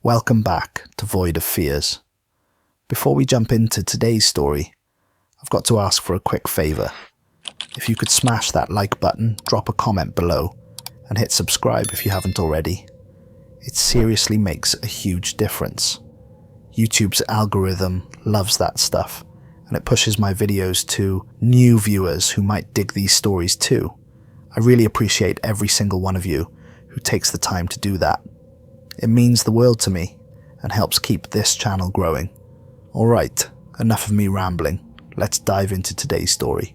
Welcome back to Void of Fears. Before we jump into today's story, I've got to ask for a quick favour. If you could smash that like button, drop a comment below, and hit subscribe if you haven't already. It seriously makes a huge difference. YouTube's algorithm loves that stuff, and it pushes my videos to new viewers who might dig these stories too. I really appreciate every single one of you who takes the time to do that. It means the world to me and helps keep this channel growing. Alright, enough of me rambling. Let's dive into today's story.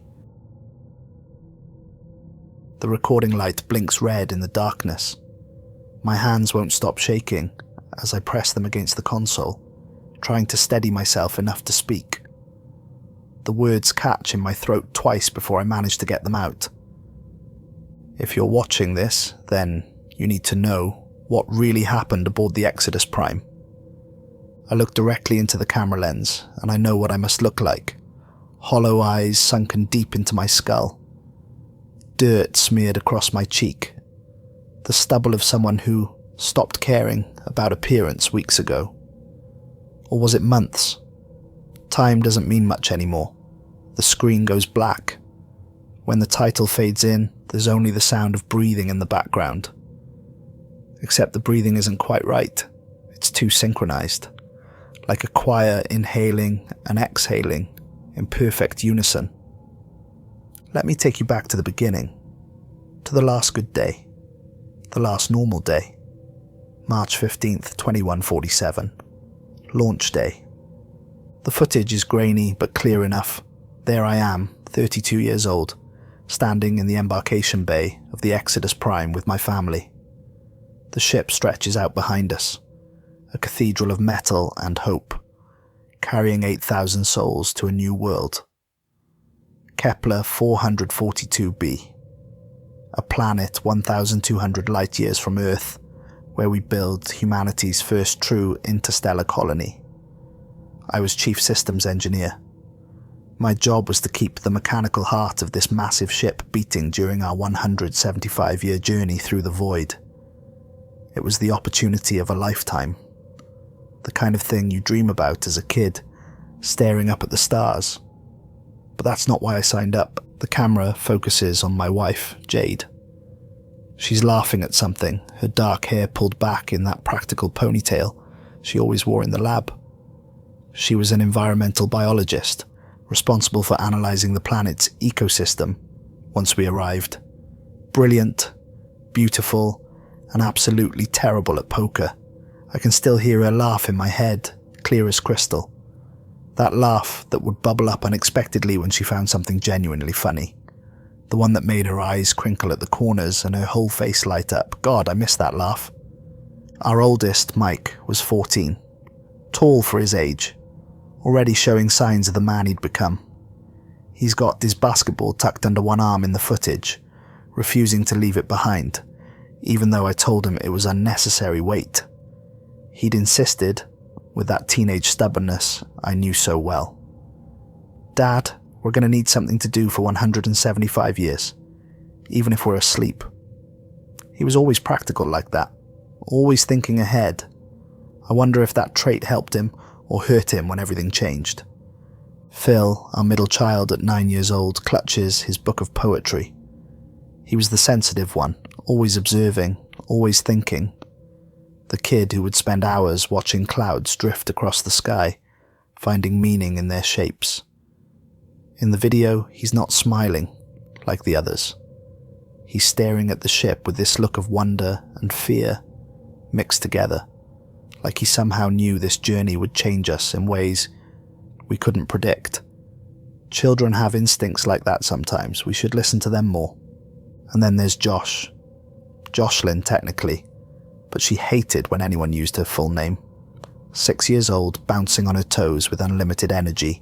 The recording light blinks red in the darkness. My hands won't stop shaking as I press them against the console, trying to steady myself enough to speak. The words catch in my throat twice before I manage to get them out. If you're watching this, then you need to know what really happened aboard the Exodus Prime. I look directly into the camera lens, and I know what I must look like. Hollow eyes sunken deep into my skull. Dirt smeared across my cheek. The stubble of someone who stopped caring about appearance weeks ago. Or was it months? Time doesn't mean much anymore. The screen goes black. When the title fades in, there's only the sound of breathing in the background. Except the breathing isn't quite right. It's too synchronized. Like a choir inhaling and exhaling in perfect unison. Let me take you back to the beginning. To the last good day. The last normal day. March 15th, 2147. Launch day. The footage is grainy but clear enough. There I am, 32 years old, standing in the embarkation bay of the Exodus Prime with my family. The ship stretches out behind us, a cathedral of metal and hope, carrying 8,000 souls to a new world. Kepler 442b, a planet 1,200 light years from Earth, where we build humanity's first true interstellar colony. I was Chief Systems Engineer. My job was to keep the mechanical heart of this massive ship beating during our 175-year journey through the void. It was the opportunity of a lifetime. The kind of thing you dream about as a kid, staring up at the stars. But that's not why I signed up. The camera focuses on my wife, Jade. She's laughing at something, her dark hair pulled back in that practical ponytail she always wore in the lab. She was an environmental biologist, responsible for analysing the planet's ecosystem once we arrived. Brilliant, beautiful, and absolutely terrible at poker. I can still hear her laugh in my head, clear as crystal. That laugh that would bubble up unexpectedly when she found something genuinely funny. The one that made her eyes crinkle at the corners and her whole face light up. God, I miss that laugh. Our oldest, Mike, was 14. Tall for his age, already showing signs of the man he'd become. He's got his basketball tucked under one arm in the footage, refusing to leave it behind, even though I told him it was unnecessary weight. He'd insisted, with that teenage stubbornness I knew so well. Dad, we're going to need something to do for 175 years, even if we're asleep. He was always practical like that, always thinking ahead. I wonder if that trait helped him or hurt him when everything changed. Phil, our middle child at 9 years old, clutches his book of poetry. He was the sensitive one, always observing, always thinking. The kid who would spend hours watching clouds drift across the sky, finding meaning in their shapes. In the video, he's not smiling, like the others. He's staring at the ship with this look of wonder and fear, mixed together, like he somehow knew this journey would change us in ways we couldn't predict. Children have instincts like that sometimes. We should listen to them more. And then there's Josh. Jocelyn, technically, but she hated when anyone used her full name. 6 years old, bouncing on her toes with unlimited energy,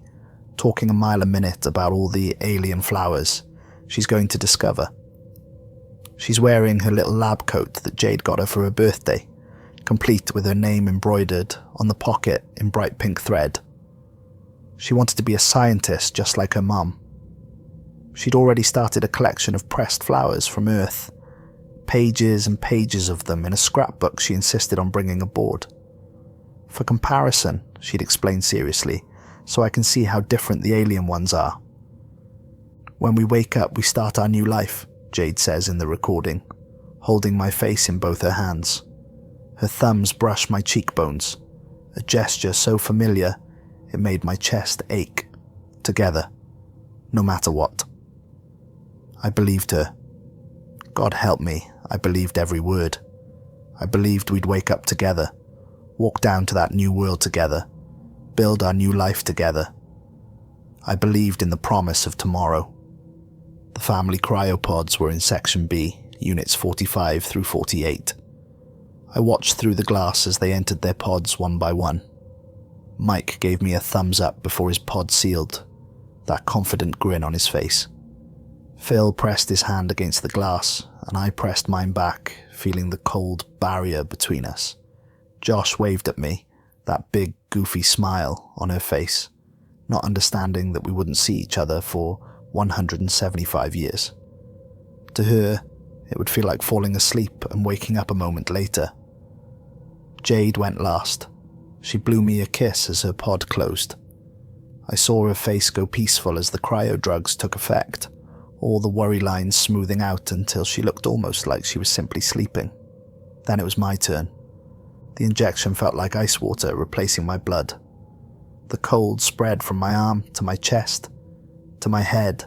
talking a mile a minute about all the alien flowers she's going to discover. She's wearing her little lab coat that Jade got her for her birthday, complete with her name embroidered on the pocket in bright pink thread. She wanted to be a scientist just like her mum. She'd already started a collection of pressed flowers from Earth, pages and pages of them in a scrapbook she insisted on bringing aboard. For comparison, she'd explained seriously, so I can see how different the alien ones are. When we wake up, we start our new life, Jade says in the recording, holding my face in both her hands. Her thumbs brush my cheekbones, a gesture so familiar it made my chest ache. Together, no matter what. I believed her. God help me, I believed every word. I believed we'd wake up together, walk down to that new world together, build our new life together. I believed in the promise of tomorrow. The family cryopods were in Section B, Units 45 through 48. I watched through the glass as they entered their pods one by one. Mike gave me a thumbs up before his pod sealed, that confident grin on his face. Phil pressed his hand against the glass, and I pressed mine back, feeling the cold barrier between us. Josh waved at me, that big, goofy smile on her face, not understanding that we wouldn't see each other for 175 years. To her, it would feel like falling asleep and waking up a moment later. Jade went last. She blew me a kiss as her pod closed. I saw her face go peaceful as the cryo drugs took effect, all the worry lines smoothing out until she looked almost like she was simply sleeping. Then it was my turn. The injection felt like ice water replacing my blood. The cold spread from my arm to my chest, to my head,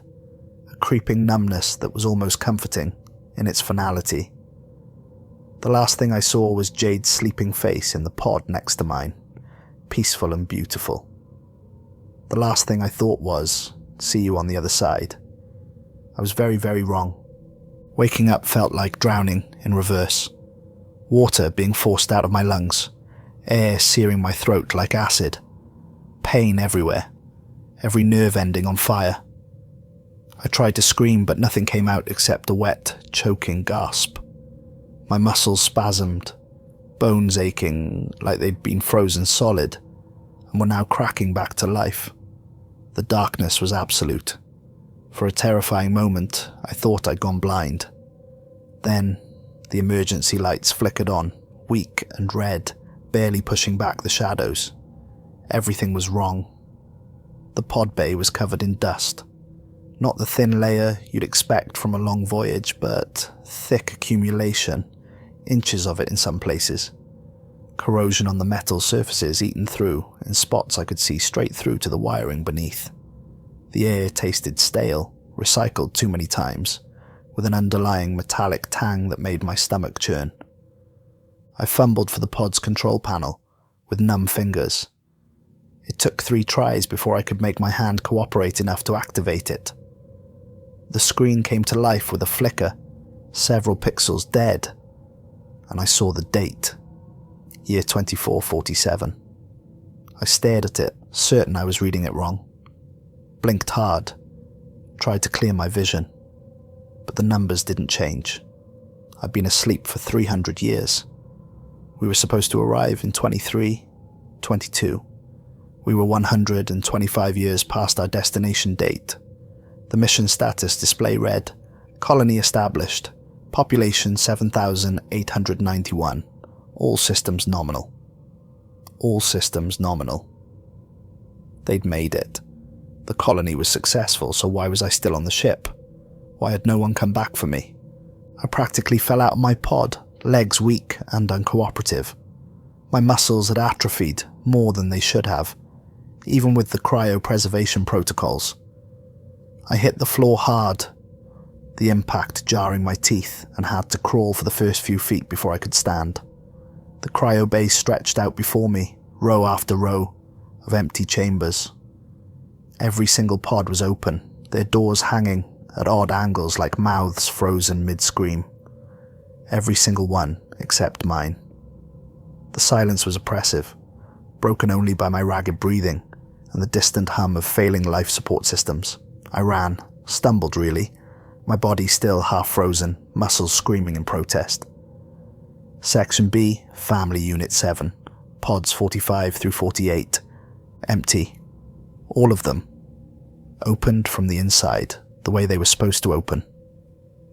a creeping numbness that was almost comforting in its finality. The last thing I saw was Jade's sleeping face in the pod next to mine, peaceful and beautiful. The last thing I thought was, see you on the other side. I was very, very wrong. Waking up felt like drowning in reverse. Water being forced out of my lungs, air searing my throat like acid, pain everywhere, every nerve ending on fire. I tried to scream, but nothing came out except a wet, choking gasp. My muscles spasmed, bones aching like they'd been frozen solid, and were now cracking back to life. The darkness was absolute. For a terrifying moment, I thought I'd gone blind. Then, the emergency lights flickered on, weak and red, barely pushing back the shadows. Everything was wrong. The pod bay was covered in dust. Not the thin layer you'd expect from a long voyage, but thick accumulation, inches of it in some places. Corrosion on the metal surfaces eaten through, in spots I could see straight through to the wiring beneath. The air tasted stale, recycled too many times, with an underlying metallic tang that made my stomach churn. I fumbled for the pod's control panel, with numb fingers. It took 3 tries before I could make my hand cooperate enough to activate it. The screen came to life with a flicker, several pixels dead, and I saw the date. Year 2447. I stared at it, certain I was reading it wrong. Blinked hard, tried to clear my vision, but the numbers didn't change. I'd been asleep for 300 years. We were supposed to arrive in 23, 22. We were 125 years past our destination date. The mission status display read, Colony established, population 7,891, all systems nominal. All systems nominal. They'd made it. The colony was successful, so why was I still on the ship? Why had no one come back for me? I practically fell out of my pod, legs weak and uncooperative. My muscles had atrophied more than they should have, even with the cryopreservation protocols. I hit the floor hard, the impact jarring my teeth, and had to crawl for the first few feet before I could stand. The cryo base stretched out before me, row after row of empty chambers. Every single pod was open, their doors hanging at odd angles like mouths frozen mid-scream. Every single one except mine. The silence was oppressive, broken only by my ragged breathing and the distant hum of failing life support systems. I ran, stumbled really, my body still half frozen, muscles screaming in protest. Section B, Family Unit 7, pods 45 through 48, empty. All of them. Opened from the inside, the way they were supposed to open.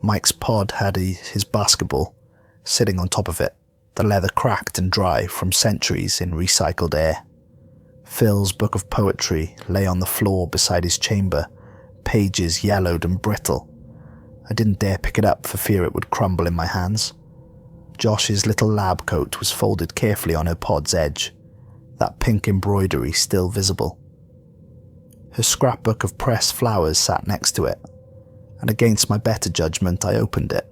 Mike's pod had his basketball, sitting on top of it, the leather cracked and dry from centuries in recycled air. Phil's book of poetry lay on the floor beside his chamber, pages yellowed and brittle. I didn't dare pick it up for fear it would crumble in my hands. Josh's little lab coat was folded carefully on her pod's edge, that pink embroidery still visible. Her scrapbook of pressed flowers sat next to it, and against my better judgment I opened it.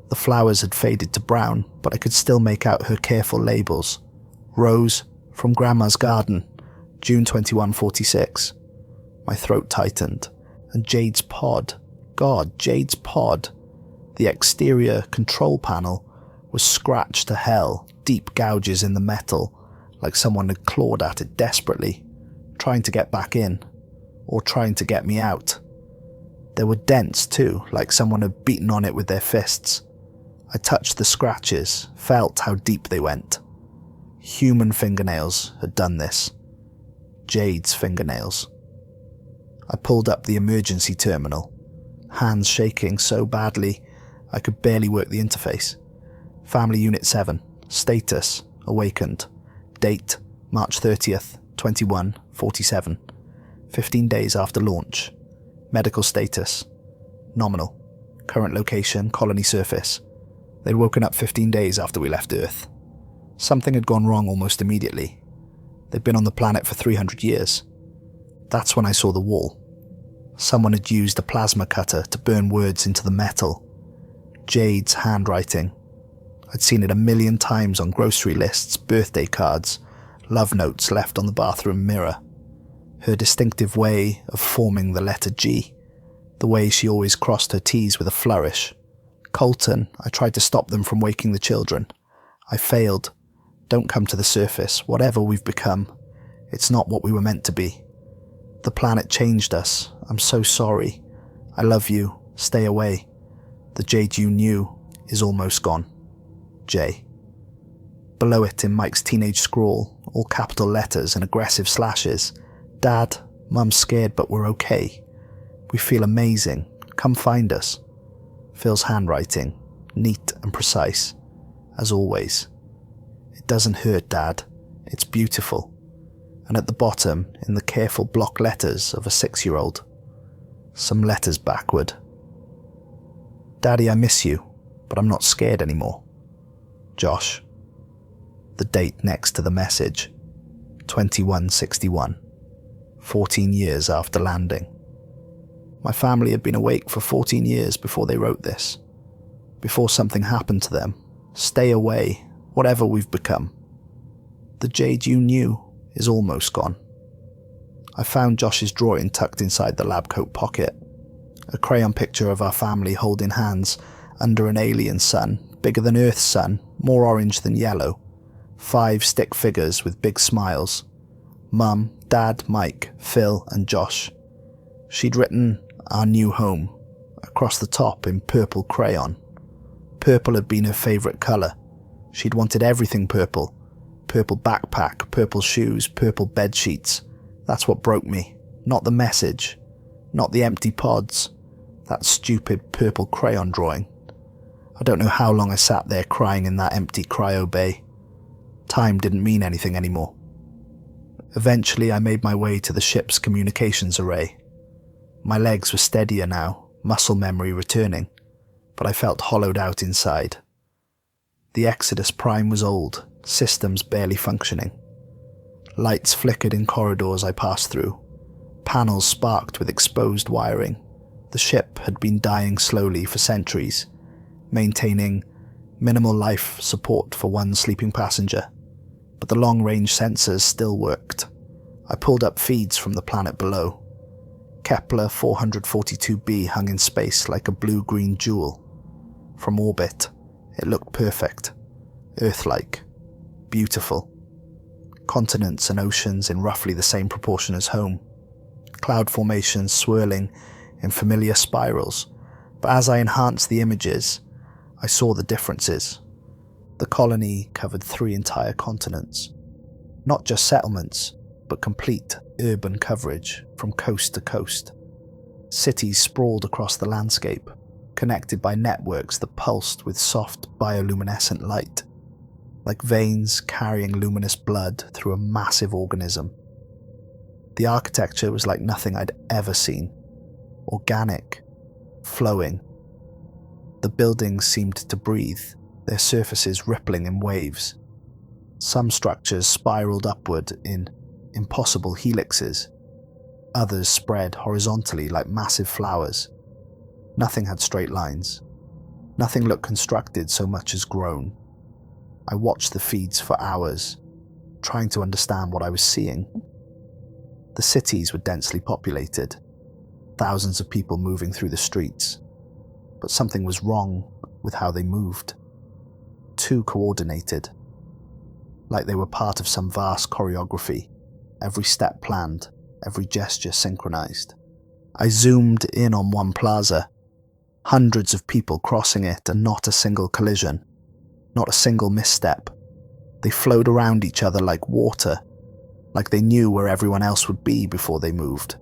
The flowers had faded to brown, but I could still make out her careful labels. Rose, from Grandma's garden, June 2146. My throat tightened. And Jade's pod. God, Jade's pod. The exterior control panel was scratched to hell, deep gouges in the metal, like someone had clawed at it desperately, trying to get back in, or trying to get me out. There were dents too, like someone had beaten on it with their fists. I touched the scratches, felt how deep they went. Human fingernails had done this. Jade's fingernails. I pulled up the emergency terminal, hands shaking so badly I could barely work the interface. Family Unit 7, status, awakened. Date, March 30th, 2147. 15 days after launch. Medical status, nominal. Current location, colony surface. They'd woken up 15 days after we left Earth. Something had gone wrong almost immediately. They'd been on the planet for 300 years. That's when I saw the wall. Someone had used a plasma cutter to burn words into the metal. Jade's handwriting. I'd seen it a million times on grocery lists, birthday cards, love notes left on the bathroom mirror. Her distinctive way of forming the letter G. The way she always crossed her T's with a flourish. Colton, I tried to stop them from waking the children. I failed. Don't come to the surface, whatever we've become. It's not what we were meant to be. The planet changed us. I'm so sorry. I love you. Stay away. The Jade you knew is almost gone. J. Below it in Mike's teenage scrawl, all capital letters and aggressive slashes. Dad, Mum's scared but we're okay. We feel amazing. Come find us. Phil's handwriting, neat and precise, as always. It doesn't hurt, Dad. It's beautiful. And at the bottom, in the careful block letters of a 6-year-old, some letters backward. Daddy, I miss you, but I'm not scared anymore. Josh. The date next to the message, 2161, 14 years after landing. My family had been awake for 14 years before they wrote this. Before something happened to them. Stay away, whatever we've become. The Jade you knew is almost gone. I found Josh's drawing tucked inside the lab coat pocket. A crayon picture of our family holding hands under an alien sun, bigger than Earth's sun, more orange than yellow. 5 stick figures with big smiles. Mum, Dad, Mike, Phil and Josh. She'd written, "Our new home," across the top in purple crayon. Purple had been her favourite colour. She'd wanted everything purple. Purple backpack, purple shoes, purple bed sheets. That's what broke me. Not the message. Not the empty pods. That stupid purple crayon drawing. I don't know how long I sat there crying in that empty cryo bay. Time didn't mean anything anymore. Eventually I made my way to the ship's communications array. My legs were steadier now, muscle memory returning, but I felt hollowed out inside. The Exodus Prime was old, systems barely functioning. Lights flickered in corridors I passed through. Panels sparked with exposed wiring. The ship had been dying slowly for centuries, maintaining minimal life support for one sleeping passenger. But the long-range sensors still worked. I pulled up feeds from the planet below. Kepler 442b hung in space like a blue-green jewel. From orbit, it looked perfect, Earth-like, beautiful. Continents and oceans in roughly the same proportion as home. Cloud formations swirling in familiar spirals, but as I enhanced the images, I saw the differences. The colony covered 3 entire continents. Not just settlements, but complete urban coverage from coast to coast. Cities sprawled across the landscape, connected by networks that pulsed with soft bioluminescent light. like veins carrying luminous blood through a massive organism. The architecture was like nothing I'd ever seen. Organic, flowing. The buildings seemed to breathe, their surfaces rippling in waves. Some structures spiraled upward in impossible helixes. Others spread horizontally like massive flowers. Nothing had straight lines. Nothing looked constructed so much as grown. I watched the feeds for hours, trying to understand what I was seeing. The cities were densely populated, thousands of people moving through the streets, but something was wrong with how they moved. Too coordinated, like they were part of some vast choreography, every step planned, every gesture synchronized. I zoomed in on one plaza, hundreds of people crossing it and not a single collision, not a single misstep. They flowed around each other like water, like they knew where everyone else would be before they moved.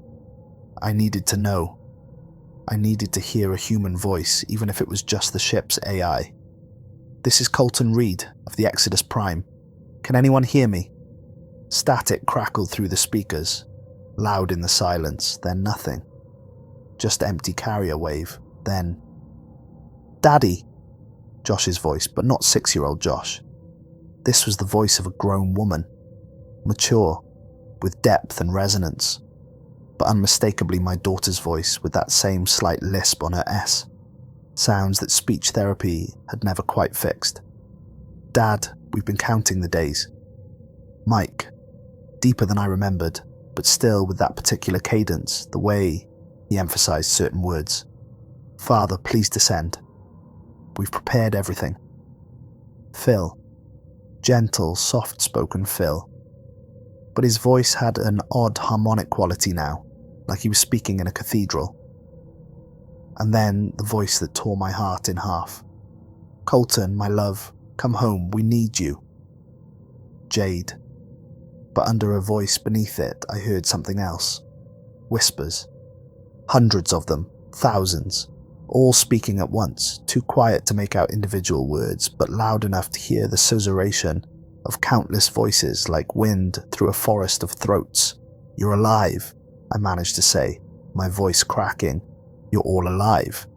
I needed to know. I needed to hear a human voice, even if it was just the ship's AI. "This is Colton Reed of the Exodus Prime. Can anyone hear me?" Static crackled through the speakers, loud in the silence, then nothing. Just empty carrier wave, then... "Daddy!" Josh's voice, but not 6-year-old Josh. This was the voice of a grown woman, mature, with depth and resonance, but unmistakably my daughter's voice with that same slight lisp on her S. Sounds that speech therapy had never quite fixed. "Dad, we've been counting the days." Mike, deeper than I remembered, but still with that particular cadence, the way he emphasized certain words. "Father, please descend. We've prepared everything." Phil. Gentle, soft-spoken Phil. But his voice had an odd harmonic quality now, like he was speaking in a cathedral. And then the voice that tore my heart in half. "Colton, my love, come home, we need you." Jade. But under a voice beneath it, I heard something else. Whispers. Hundreds of them, thousands, all speaking at once, too quiet to make out individual words, but loud enough to hear the susurration of countless voices like wind through a forest of throats. "You're alive," I managed to say, my voice cracking. "You're all alive."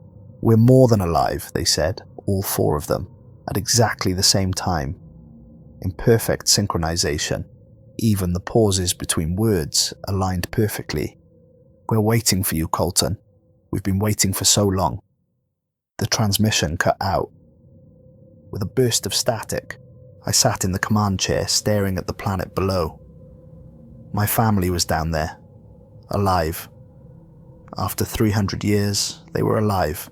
"We're more than alive," they said, all four of them, at exactly the same time. In perfect synchronization, even the pauses between words aligned perfectly. "We're waiting for you, Colton. We've been waiting for so long." The transmission cut out. With a burst of static, I sat in the command chair staring at the planet below. My family was down there, alive. After 300 years, they were alive.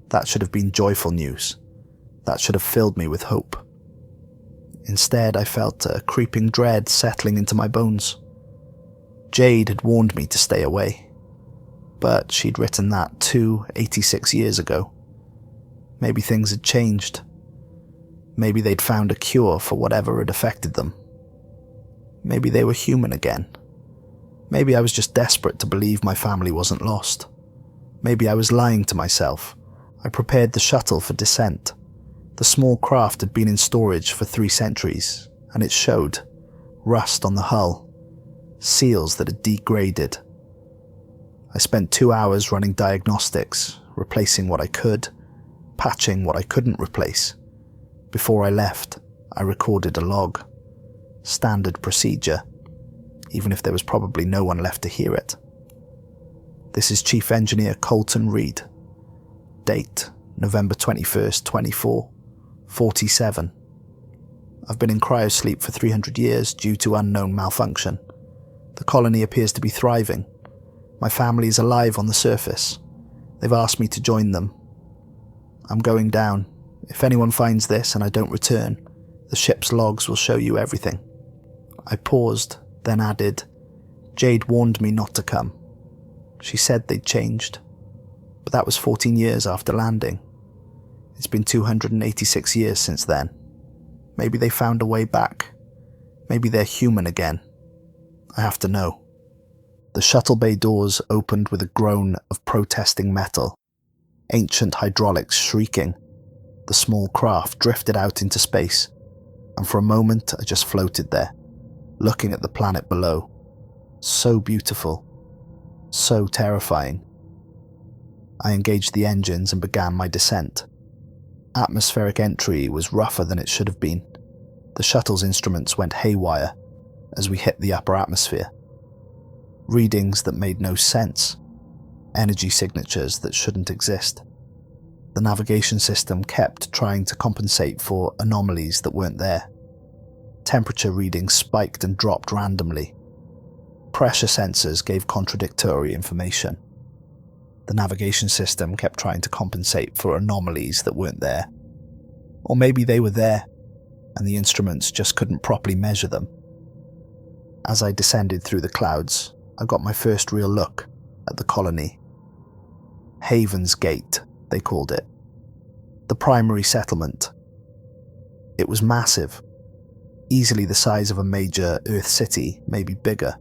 That should have been joyful news. That should have filled me with hope. Instead, I felt a creeping dread settling into my bones. Jade had warned me to stay away, but she'd written that 86 years ago. Maybe things had changed. Maybe they'd found a cure for whatever had affected them. Maybe they were human again. Maybe I was just desperate to believe my family wasn't lost. Maybe I was lying to myself. I prepared the shuttle for descent. The small craft had been in storage for 3 centuries, and it showed. Rust on the hull. Seals that had degraded. I spent 2 hours running diagnostics, replacing what I could, patching what I couldn't replace. Before I left, I recorded a log. Standard procedure, even if there was probably no one left to hear it. "This is Chief Engineer Colton Reed. Date, November 21st, 24, 47. I've been in cryosleep for 300 years due to unknown malfunction. The colony appears to be thriving. My family is alive on the surface. They've asked me to join them. I'm going down. If anyone finds this and I don't return, the ship's logs will show you everything." I paused, then added, "Jade warned me not to come. She said they'd changed. But that was 14 years after landing. It's been 286 years since then. Maybe they found a way back. Maybe they're human again. I have to know." The shuttle bay doors opened with a groan of protesting metal. Ancient hydraulics shrieking. The small craft drifted out into space. and for a moment I just floated there, looking at the planet below. So beautiful, so terrifying. I engaged the engines and began my descent. Atmospheric entry was rougher than it should have been. The shuttle's instruments went haywire as we hit the upper atmosphere. Readings that made no sense. Energy signatures that shouldn't exist. The navigation system kept trying to compensate for anomalies that weren't there. Temperature readings spiked and dropped randomly. Pressure sensors gave contradictory information. The navigation system kept trying to compensate for anomalies that weren't there. Or maybe they were there, and the instruments just couldn't properly measure them. As I descended through the clouds, I got my first real look at the colony. Haven's Gate, they called it. The primary settlement. It was massive, easily the size of a major Earth city, maybe bigger,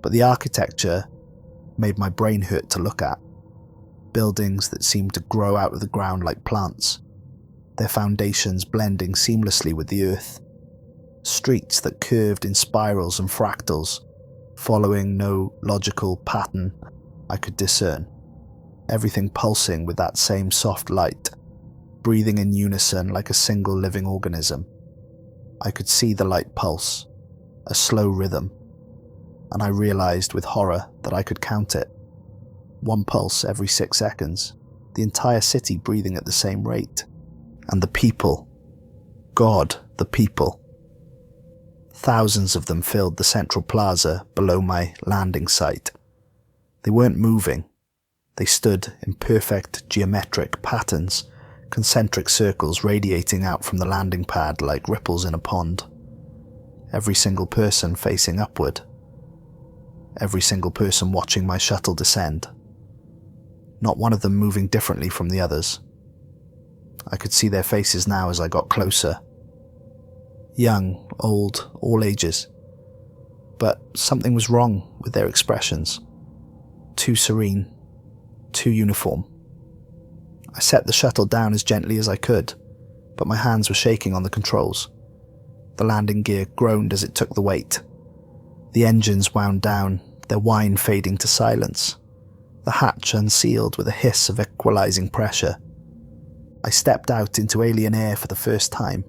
but the architecture made my brain hurt to look at. Buildings that seemed to grow out of the ground like plants, their foundations blending seamlessly with the earth. Streets that curved in spirals and fractals, following no logical pattern I could discern. Everything pulsing with that same soft light, breathing in unison like a single living organism. I could see the light pulse, a slow rhythm, and I realized with horror that I could count it. One pulse every 6 seconds, the entire city breathing at the same rate. And the people. God, the people. Thousands of them filled the central plaza below my landing site. They weren't moving. They stood in perfect geometric patterns, concentric circles radiating out from the landing pad like ripples in a pond. Every single person facing upward. Every single person watching my shuttle descend. Not one of them moving differently from the others. I could see their faces now as I got closer. Young, old, all ages. But something was wrong with their expressions. Too serene, too uniform. I set the shuttle down as gently as I could, but my hands were shaking on the controls. The landing gear groaned as it took the weight. The engines wound down, their whine fading to silence. The hatch unsealed with a hiss of equalizing pressure. I stepped out into alien air for the first time.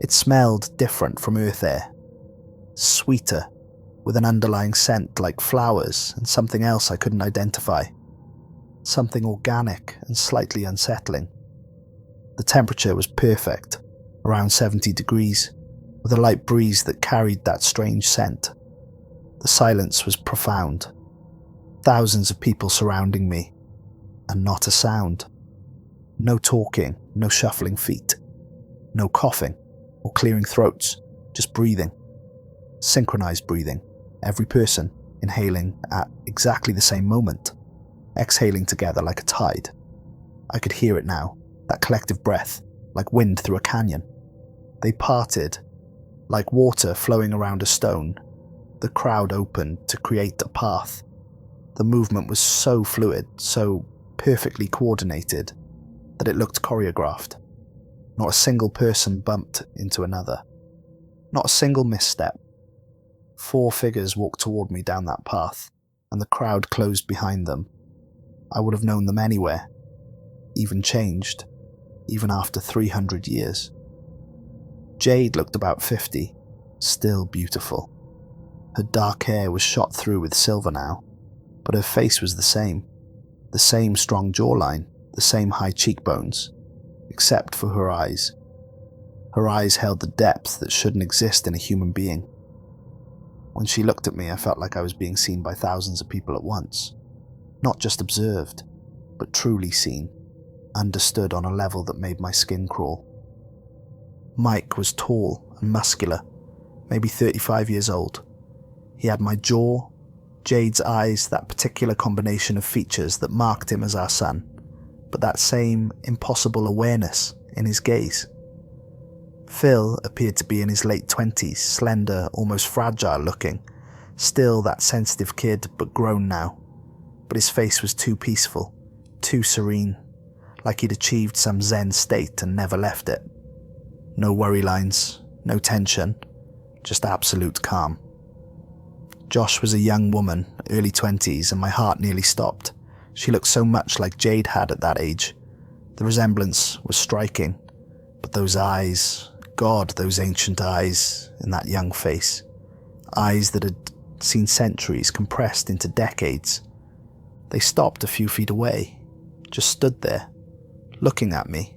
It smelled different from Earth air. Sweeter, with an underlying scent like flowers and something else I couldn't identify. Something organic and slightly unsettling. The temperature was perfect, around 70 degrees, with a light breeze that carried that strange scent. The silence was profound. Thousands of people surrounding me, and not a sound. No talking, no shuffling feet, no coughing or clearing throats, just breathing. Synchronized breathing, every person inhaling at exactly the same moment, exhaling together like a tide. I could hear it now, that collective breath, like wind through a canyon. They parted, like water flowing around a stone. The crowd opened to create a path. The movement was so fluid, so perfectly coordinated, that it looked choreographed. Not a single person bumped into another. Not a single misstep. 4 figures walked toward me down that path, and the crowd closed behind them. I would have known them anywhere, even changed, even after 300 years. Jade looked about 50, still beautiful. Her dark hair was shot through with silver now, but her face was the same strong jawline, the same high cheekbones, except for her eyes. Her eyes held the depth that shouldn't exist in a human being. When she looked at me, I felt like I was being seen by thousands of people at once. Not just observed, but truly seen, understood on a level that made my skin crawl. Mike was tall and muscular, maybe 35 years old. He had my jaw, Jade's eyes, that particular combination of features that marked him as our son, but that same impossible awareness in his gaze. Phil appeared to be in his late 20s, slender, almost fragile looking, still that sensitive kid, but grown now. But his face was too peaceful, too serene, like he'd achieved some Zen state and never left it. No worry lines, No tension, just absolute calm. Josh was a young woman, early 20s, and my heart nearly stopped. She looked so much like Jade had at that age. The resemblance was striking, but those eyes, God, those ancient eyes in that young face. Eyes that had seen centuries compressed into decades. They stopped a few feet away, just stood there, looking at me.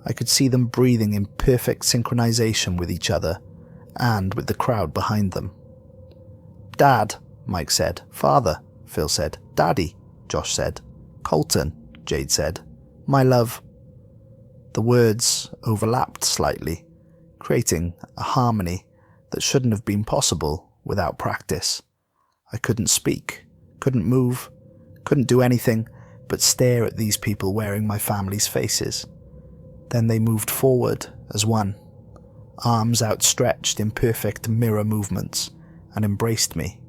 I could see them breathing in perfect synchronization with each other and with the crowd behind them. "Dad," Mike said. "Father," Phil said. "Daddy," Josh said. "Colton," Jade said. "My love." The words overlapped slightly, creating a harmony that shouldn't have been possible without practice. I couldn't speak, couldn't move, couldn't do anything but stare at these people wearing my family's faces. Then they moved forward as one, arms outstretched in perfect mirror movements, and embraced me.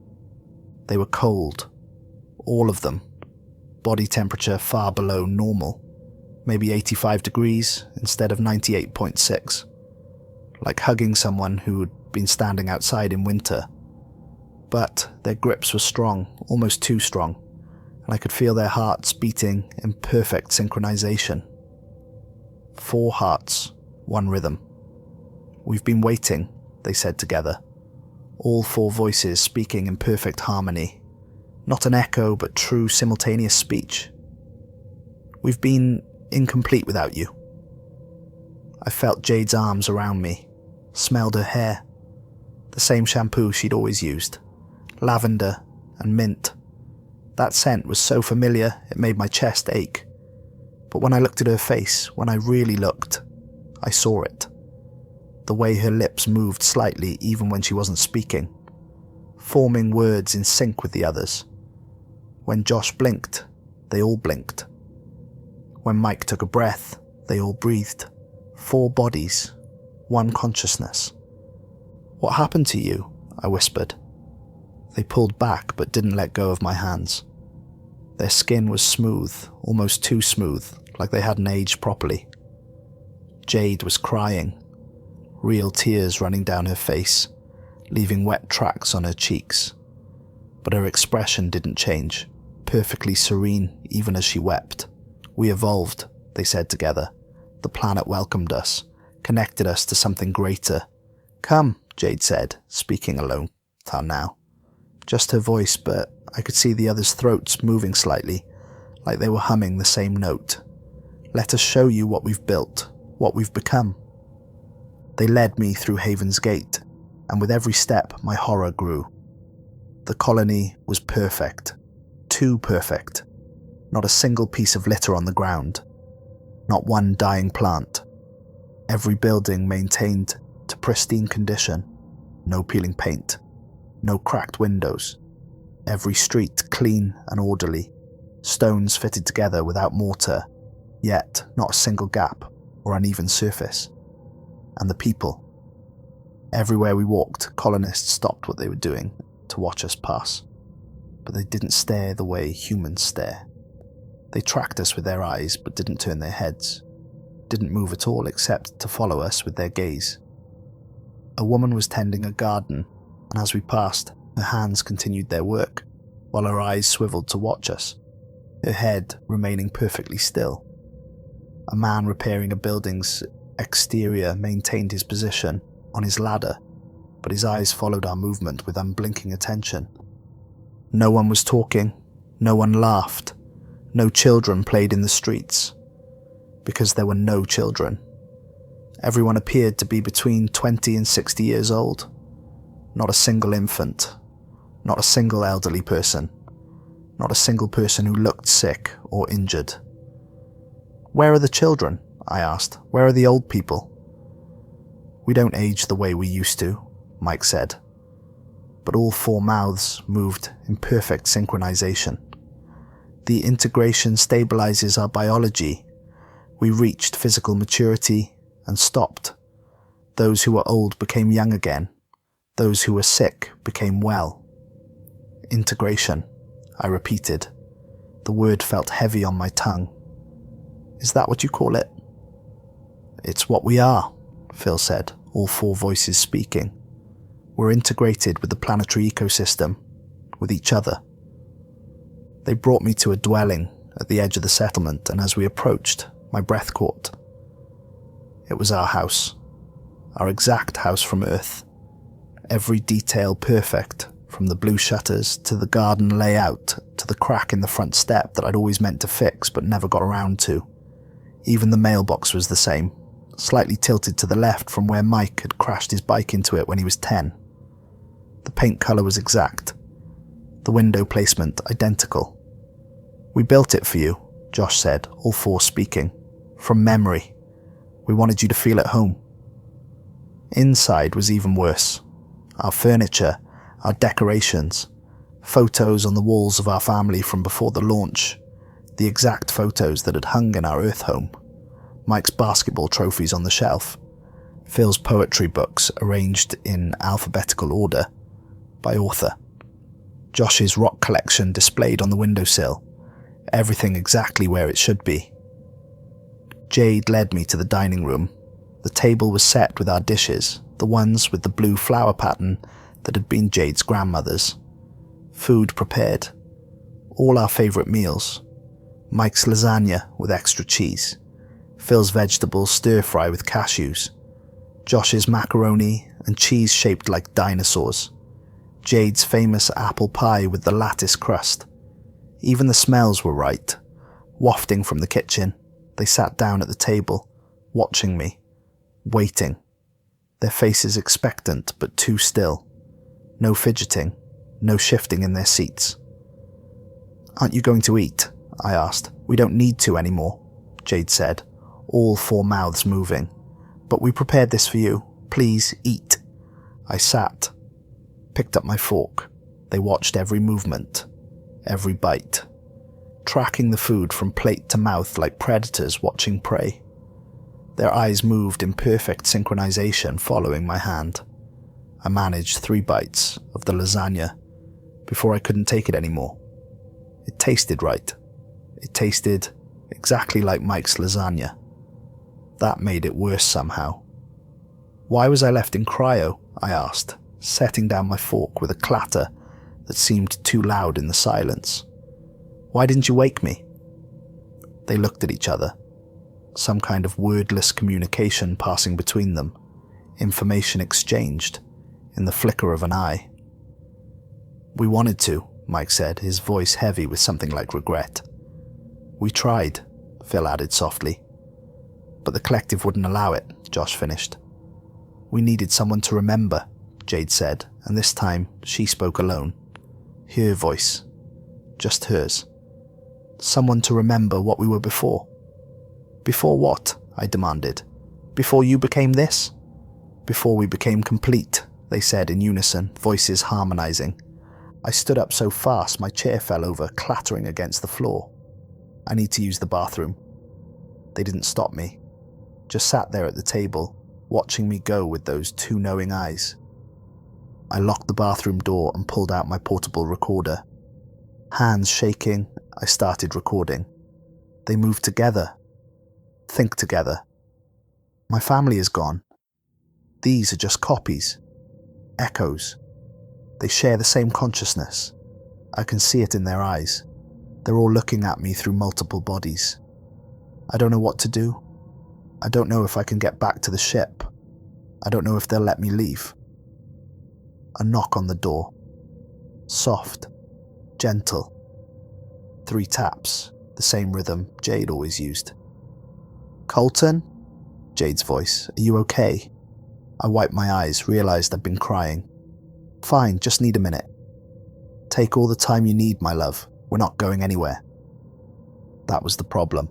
They were cold, all of them, body temperature far below normal, maybe 85 degrees instead of 98.6, like hugging someone who had been standing outside in winter. But their grips were strong, almost too strong, and I could feel their hearts beating in perfect synchronization. 4 hearts, 1 rhythm. "We've been waiting," they said together, all 4 voices speaking in perfect harmony. Not an echo, but true simultaneous speech. "We've been incomplete without you." I felt Jade's arms around me, smelled her hair, the same shampoo she'd always used, lavender and mint. That scent was so familiar it made my chest ache. But when I looked at her face, when I really looked, I saw it. The way her lips moved slightly even when she wasn't speaking, forming words in sync with the others. When Josh blinked, they all blinked. When Mike took a breath, they all breathed. 4 bodies, 1 consciousness. "What happened to you?" I whispered. They pulled back but didn't let go of my hands. Their skin was smooth, almost too smooth, like they hadn't aged properly. Jade was crying, real tears running down her face, leaving wet tracks on her cheeks. But her expression didn't change, perfectly serene even as she wept. "We evolved," they said together. "The planet welcomed us, connected us to something greater." "Come," Jade said, speaking alone now. Just her voice, but I could see the others' throats moving slightly, like they were humming the same note. "Let us show you what we've built, what we've become." They led me through Haven's Gate, and with every step my horror grew. The colony was perfect, too perfect. Not a single piece of litter on the ground, not one dying plant. Every building maintained to pristine condition, no peeling paint, no cracked windows. Every street clean and orderly, stones fitted together without mortar, yet not a single gap or uneven surface. And the people. Everywhere we walked, colonists stopped what they were doing to watch us pass. But they didn't stare the way humans stare. They tracked us with their eyes but didn't turn their heads, didn't move at all except to follow us with their gaze. A woman was tending a garden, and as we passed, her hands continued their work, while her eyes swiveled to watch us, her head remaining perfectly still. A man repairing a building's exterior maintained his position on his ladder, but his eyes followed our movement with unblinking attention. No one was talking, no one laughed, no children played in the streets, because there were no children. Everyone appeared to be between 20 and 60 years old. Not a single infant, not a single elderly person, not a single person who looked sick or injured. "Where are the children?" I asked. "Where are the old people?" "We don't age the way we used to," Mike said. But all 4 mouths moved in perfect synchronization. The integration stabilizes our biology. We reached physical maturity and stopped. Those who were old became young again. Those who were sick became well. "Integration," I repeated. The word felt heavy on my tongue. "Is that what you call it?" "It's what we are," Phil said, all 4 voices speaking. We're integrated with the planetary ecosystem, with each other. They brought me to a dwelling at the edge of the settlement, and as we approached, my breath caught. It was our house, our exact house from Earth. Every detail perfect, from the blue shutters to the garden layout to the crack in the front step that I'd always meant to fix but never got around to. Even the mailbox was the same, slightly tilted to the left from where Mike had crashed his bike into it when he was 10. The paint colour was exact. The window placement identical. "We built it for you," Josh said, all 4 speaking. "From memory. We wanted you to feel at home." Inside was even worse. Our furniture, our decorations, photos on the walls of our family from before the launch, the exact photos that had hung in our Earth home, Mike's basketball trophies on the shelf, Phil's poetry books arranged in alphabetical order by author, Josh's rock collection displayed on the windowsill, everything exactly where it should be. Jade led me to the dining room. The table was set with our dishes, the ones with the blue flower pattern that had been Jade's grandmother's. Food prepared. All our favourite meals. Mike's lasagna with extra cheese. Phil's vegetable stir-fry with cashews. Josh's macaroni and cheese shaped like dinosaurs. Jade's famous apple pie with the lattice crust. Even the smells were right. Wafting from the kitchen, they sat down at the table, watching me, waiting. Their faces expectant but too still. No fidgeting, no shifting in their seats. "Aren't you going to eat?" I asked. "We don't need to anymore," Jade said, all 4 mouths moving. "But we prepared this for you. Please eat." I sat, picked up my fork. They watched every movement, every bite, tracking the food from plate to mouth like predators watching prey. Their eyes moved in perfect synchronization following my hand. I managed 3 bites of the lasagna before I couldn't take it anymore. It tasted right. It tasted exactly like Mike's lasagna. That made it worse somehow. "Why was I left in cryo?" I asked, setting down my fork with a clatter that seemed too loud in the silence. "Why didn't you wake me?" They looked at each other. Some kind of wordless communication passing between them, information exchanged in the flicker of an eye. "We wanted to," Mike said, his voice heavy with something like regret. "We tried," Phil added softly. "But the collective wouldn't allow it," Josh finished. "We needed someone to remember," Jade said, and this time she spoke alone. Her voice. Just hers. "Someone to remember what we were before." "Before what?" I demanded. "Before you became this?" "Before we became complete," they said in unison, voices harmonizing. I stood up so fast my chair fell over, clattering against the floor. "I need to use the bathroom." They didn't stop me, just sat there at the table, watching me go with those 2 knowing eyes. I locked the bathroom door and pulled out my portable recorder. Hands shaking, I started recording. They moved together. Think together. My family is gone. These are just copies. Echoes. They share the same consciousness. I can see it in their eyes. They're all looking at me through multiple bodies. I don't know what to do. I don't know if I can get back to the ship. I don't know if they'll let me leave. A knock on the door. Soft. Gentle. 3 taps, the same rhythm Jade always used. "Colton?" Jade's voice. "Are you okay?" I wiped my eyes, realized I'd been crying. "Fine, just need a minute." "Take all the time you need, my love. We're not going anywhere." That was the problem.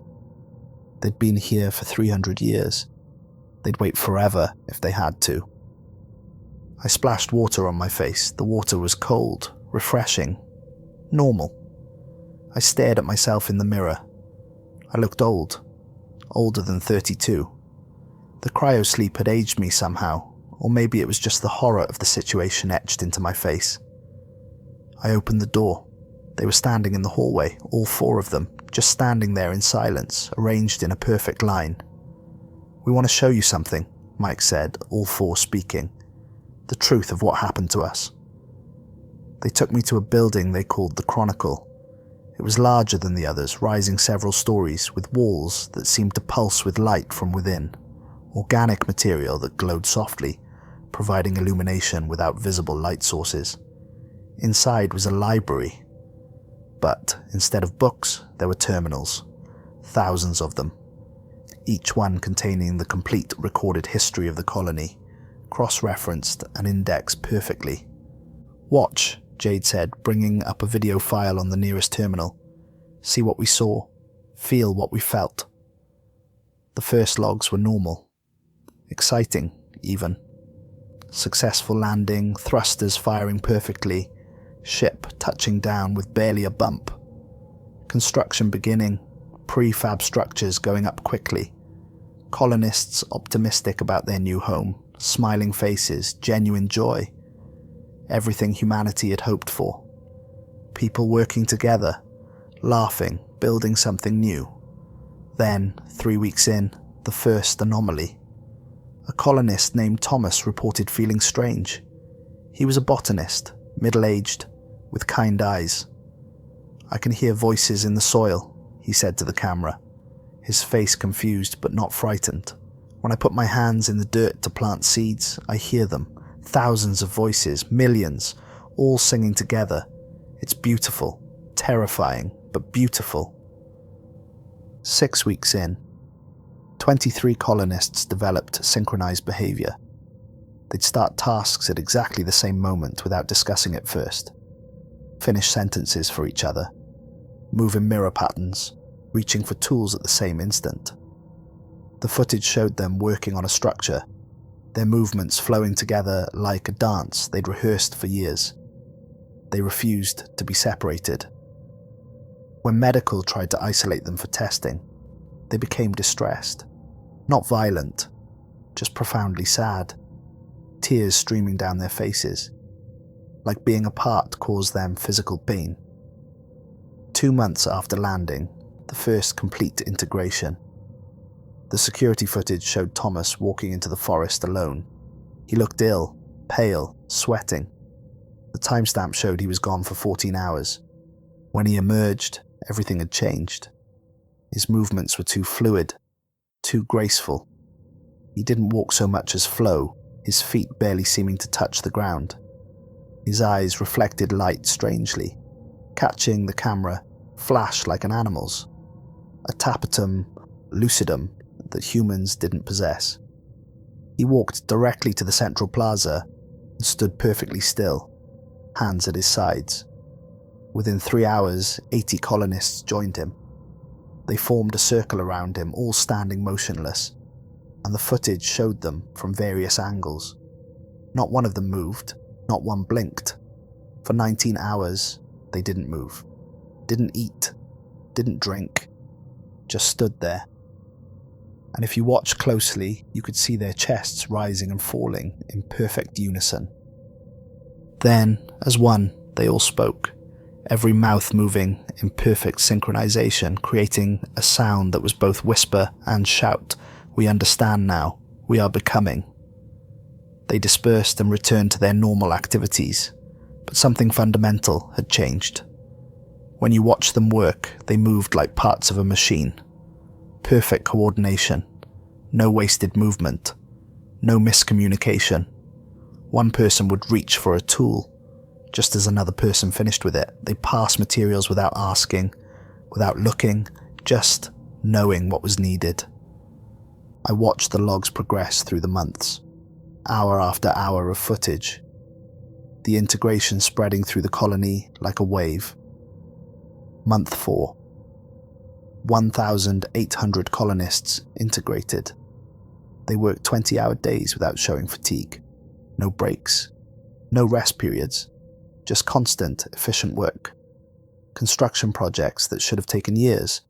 They'd been here for 300 years. They'd wait forever if they had to. I splashed water on my face. The water was cold, refreshing, normal. I stared at myself in the mirror. I looked old, older than 32. The cryosleep had aged me somehow, or maybe it was just the horror of the situation etched into my face. I opened the door. They were standing in the hallway, all 4 of them, just standing there in silence, arranged in a perfect line. "We want to show you something," Mike said, all four speaking. The truth of what happened to us. They took me to a building they called the Chronicle. It was larger than the others, rising several stories, with walls that seemed to pulse with light from within. Organic material that glowed softly, providing illumination without visible light sources. Inside was a library. But instead of books, there were terminals. Thousands of them. Each one containing the complete recorded history of the colony, cross-referenced and indexed perfectly. "Watch," Jade said, bringing up a video file on the nearest terminal. "See what we saw. Feel what we felt." The first logs were normal. Exciting, even. Successful landing, thrusters firing perfectly, ship touching down with barely a bump. Construction beginning, prefab structures going up quickly. Colonists optimistic about their new home, smiling faces, genuine joy. Everything humanity had hoped for. People working together, laughing, building something new. Then, 3 weeks in, the first anomaly. A colonist named Thomas reported feeling strange. He was a botanist, middle-aged, with kind eyes. "I can hear voices in the soil," he said to the camera, his face confused but not frightened. "When I put my hands in the dirt to plant seeds, I hear them. Thousands of voices, millions, all singing together. It's beautiful, terrifying, but beautiful." 6 weeks in, 23 colonists developed synchronized behavior. They'd start tasks at exactly the same moment without discussing it first. Finish sentences for each other. Move in mirror patterns, reaching for tools at the same instant. The footage showed them working on a structure, their movements flowing together like a dance they'd rehearsed for years. They refused to be separated. When medical tried to isolate them for testing, they became distressed. Not violent, just profoundly sad. Tears streaming down their faces. Like being apart caused them physical pain. 2 months after landing, the first complete integration. The security footage showed Thomas walking into the forest alone. He looked ill, pale, sweating. The timestamp showed he was gone for 14 hours. When he emerged, everything had changed. His movements were too fluid, too graceful. He didn't walk so much as flow, his feet barely seeming to touch the ground. His eyes reflected light strangely, catching the camera, flash like an animal's. A tapetum lucidum that humans didn't possess. He walked directly to the central plaza and stood perfectly still, hands at his sides. Within 3 hours, 80 colonists joined him. They formed a circle around him, all standing motionless, and the footage showed them from various angles. Not one of them moved, not one blinked. For 19 hours, they didn't move, didn't eat, didn't drink, just stood there. And if you watched closely, you could see their chests rising and falling in perfect unison. Then, as one, they all spoke, every mouth moving in perfect synchronization, creating a sound that was both whisper and shout. "We understand now. We are becoming." They dispersed and returned to their normal activities, but something fundamental had changed. When you watched them work, they moved like parts of a machine. Perfect coordination, no wasted movement, no miscommunication. One person would reach for a tool. Just as another person finished with it, they passed materials without asking, without looking, just knowing what was needed. I watched the logs progress through the months, hour after hour of footage. The integration spreading through the colony like a wave. Month 4. 1,800 colonists integrated. They worked 20-hour days without showing fatigue. No breaks, no rest periods, just constant, efficient work. Construction projects that should have taken years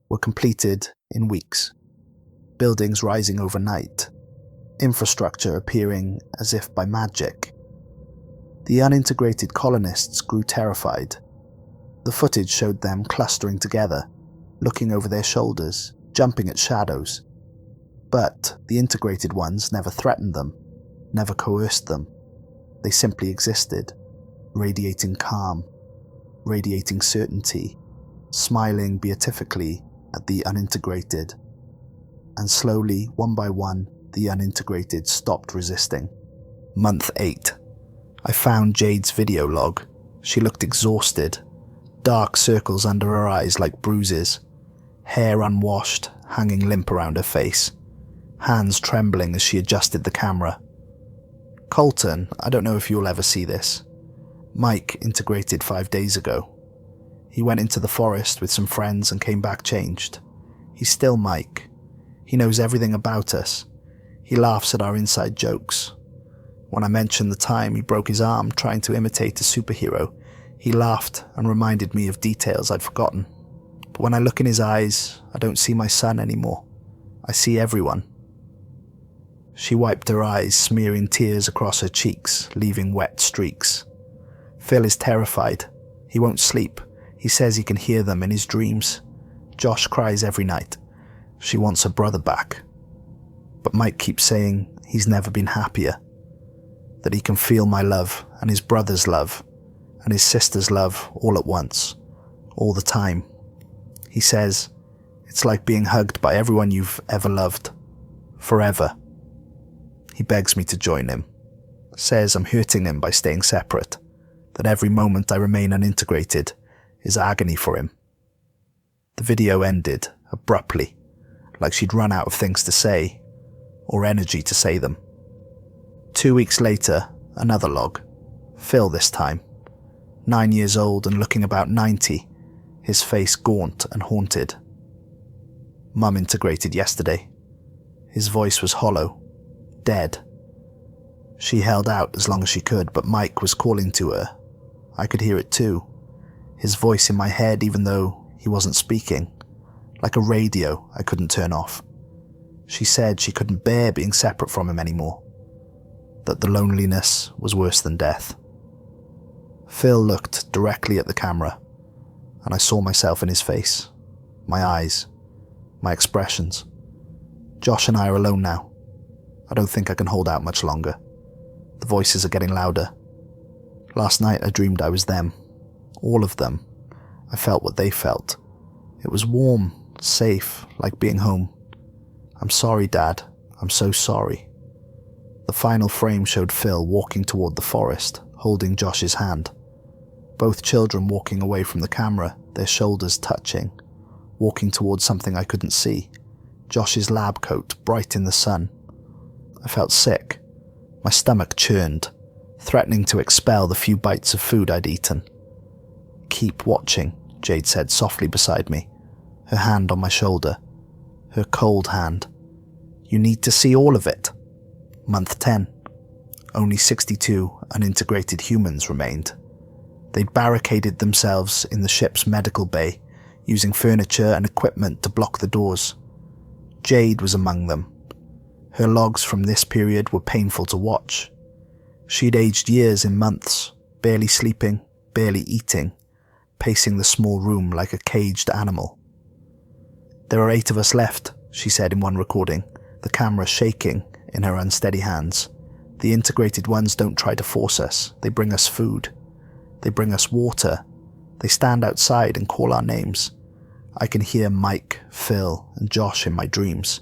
were completed in weeks. Buildings rising overnight. Infrastructure appearing as if by magic. The unintegrated colonists grew terrified. The footage showed them clustering together, looking over their shoulders, jumping at shadows. But the integrated ones never threatened them, never coerced them. They simply existed, radiating calm, radiating certainty, smiling beatifically at the unintegrated. And slowly, one by one, the unintegrated stopped resisting. Month 8. I found Jade's video log. She looked exhausted, dark circles under her eyes like bruises, hair unwashed, hanging limp around her face, hands trembling as she adjusted the camera. Colton, I don't know if you'll ever see this. Mike integrated 5 days ago. He went into the forest with some friends and came back changed. He's still Mike. He knows everything about us. He laughs at our inside jokes. When I mentioned the time he broke his arm trying to imitate a superhero, he laughed and reminded me of details I'd forgotten. But when I look in his eyes, I don't see my son anymore. I see everyone. She wiped her eyes, smearing tears across her cheeks, leaving wet streaks. Phil is terrified. He won't sleep. He says he can hear them in his dreams. Josh cries every night. She wants her brother back. But Mike keeps saying he's never been happier. That he can feel my love and his brother's love and his sister's love all at once, all the time. He says it's like being hugged by everyone you've ever loved, forever. He begs me to join him, says I'm hurting him by staying separate, that every moment I remain unintegrated is agony for him. The video ended abruptly, like she'd run out of things to say, or energy to say them. 2 weeks later, another log. Phil this time. 9 years old and looking about 90, his face gaunt and haunted. Mum integrated yesterday. His voice was hollow, dead. She held out as long as she could, but Mike was calling to her. I could hear it too. His voice in my head even though he wasn't speaking. Like a radio I couldn't turn off. She said she couldn't bear being separate from him anymore. That the loneliness was worse than death. Phil looked directly at the camera, and I saw myself in his face, my eyes, my expressions. Josh and I are alone now. I don't think I can hold out much longer. The voices are getting louder. Last night I dreamed I was them, all of them. I felt what they felt. It was warm, safe, like being home. I'm sorry, Dad. I'm so sorry. The final frame showed Phil walking toward the forest, holding Josh's hand. Both children walking away from the camera, their shoulders touching, walking towards something I couldn't see. Josh's lab coat, bright in the sun. I felt sick. My stomach churned, threatening to expel the few bites of food I'd eaten. Keep watching, Jade said softly beside me, her hand on my shoulder, her cold hand. You need to see all of it. Month 10. Only 62 unintegrated humans remained. They'd barricaded themselves in the ship's medical bay, using furniture and equipment to block the doors. Jade was among them. Her logs from this period were painful to watch. She'd aged years in months, barely sleeping, barely eating, pacing the small room like a caged animal. There are 8 of us left, she said in one recording, the camera shaking in her unsteady hands. The integrated ones don't try to force us. They bring us food. They bring us water. They stand outside and call our names. I can hear Mike, Phil, and Josh in my dreams.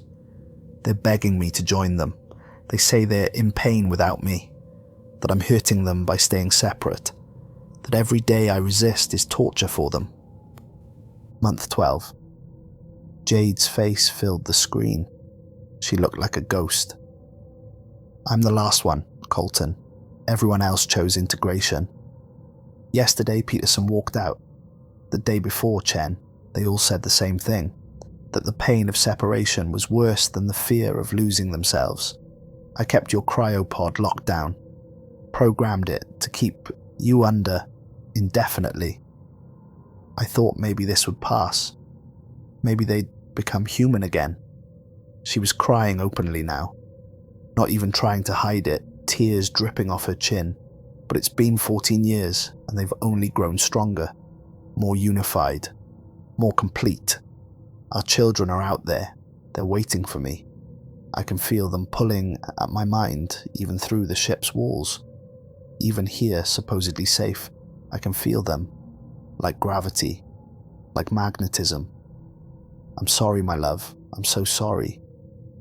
They're begging me to join them. They say they're in pain without me, that I'm hurting them by staying separate, that every day I resist is torture for them. Month 12. Jade's face filled the screen. She looked like a ghost. I'm the last one, Colton. Everyone else chose integration. Yesterday, Peterson walked out. The day before, Chen, they all said the same thing, that the pain of separation was worse than the fear of losing themselves. I kept your cryopod locked down, programmed it to keep you under indefinitely. I thought maybe this would pass. Maybe they'd become human again. She was crying openly now, not even trying to hide it, tears dripping off her chin. But it's been 14 years, and they've only grown stronger, more unified, more complete. Our children are out there. They're waiting for me. I can feel them pulling at my mind, even through the ship's walls. Even here, supposedly safe, I can feel them, like gravity, like magnetism. I'm sorry, my love. I'm so sorry.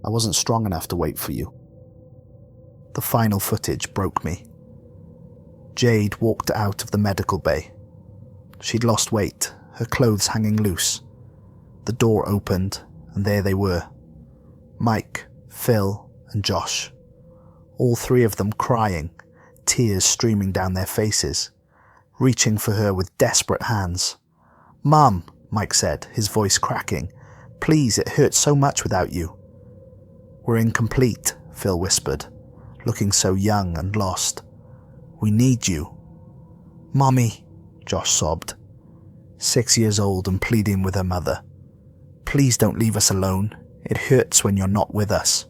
I wasn't strong enough to wait for you. The final footage broke me. Jade walked out of the medical bay. She'd lost weight, her clothes hanging loose. The door opened, and there they were. Mike, Phil, and Josh. All three of them crying, tears streaming down their faces, reaching for her with desperate hands. "Mum," Mike said, his voice cracking. "Please, it hurts so much without you." "We're incomplete," Phil whispered, looking so young and lost. "We need you." "Mommy," Josh sobbed, 6 years old and pleading with her mother. "Please don't leave us alone. It hurts when you're not with us."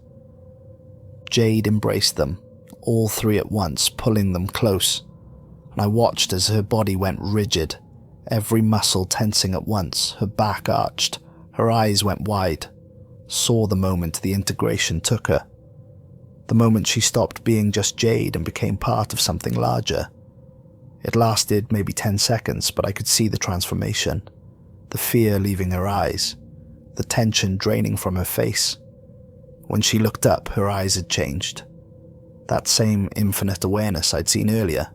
Jade embraced them, all three at once, pulling them close, and I watched as her body went rigid, every muscle tensing at once, her back arched, her eyes went wide. Saw the moment the integration took her. The moment she stopped being just Jade and became part of something larger. It lasted maybe 10 seconds, but I could see the transformation. The fear leaving her eyes, the tension draining from her face. When she looked up, her eyes had changed. That same infinite awareness I'd seen earlier.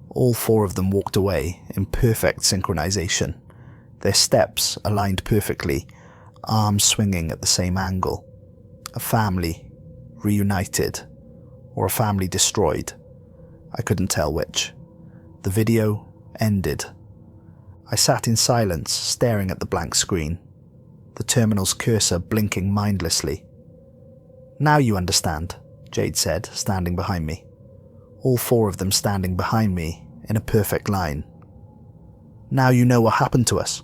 All four of them walked away in perfect synchronization, their steps aligned perfectly, arms swinging at the same angle. A family reunited, or a family destroyed. I couldn't tell which. The video ended. I sat in silence, staring at the blank screen, the terminal's cursor blinking mindlessly. "Now you understand," Jade said, standing behind me. All four of them standing behind me in a perfect line. "Now you know what happened to us."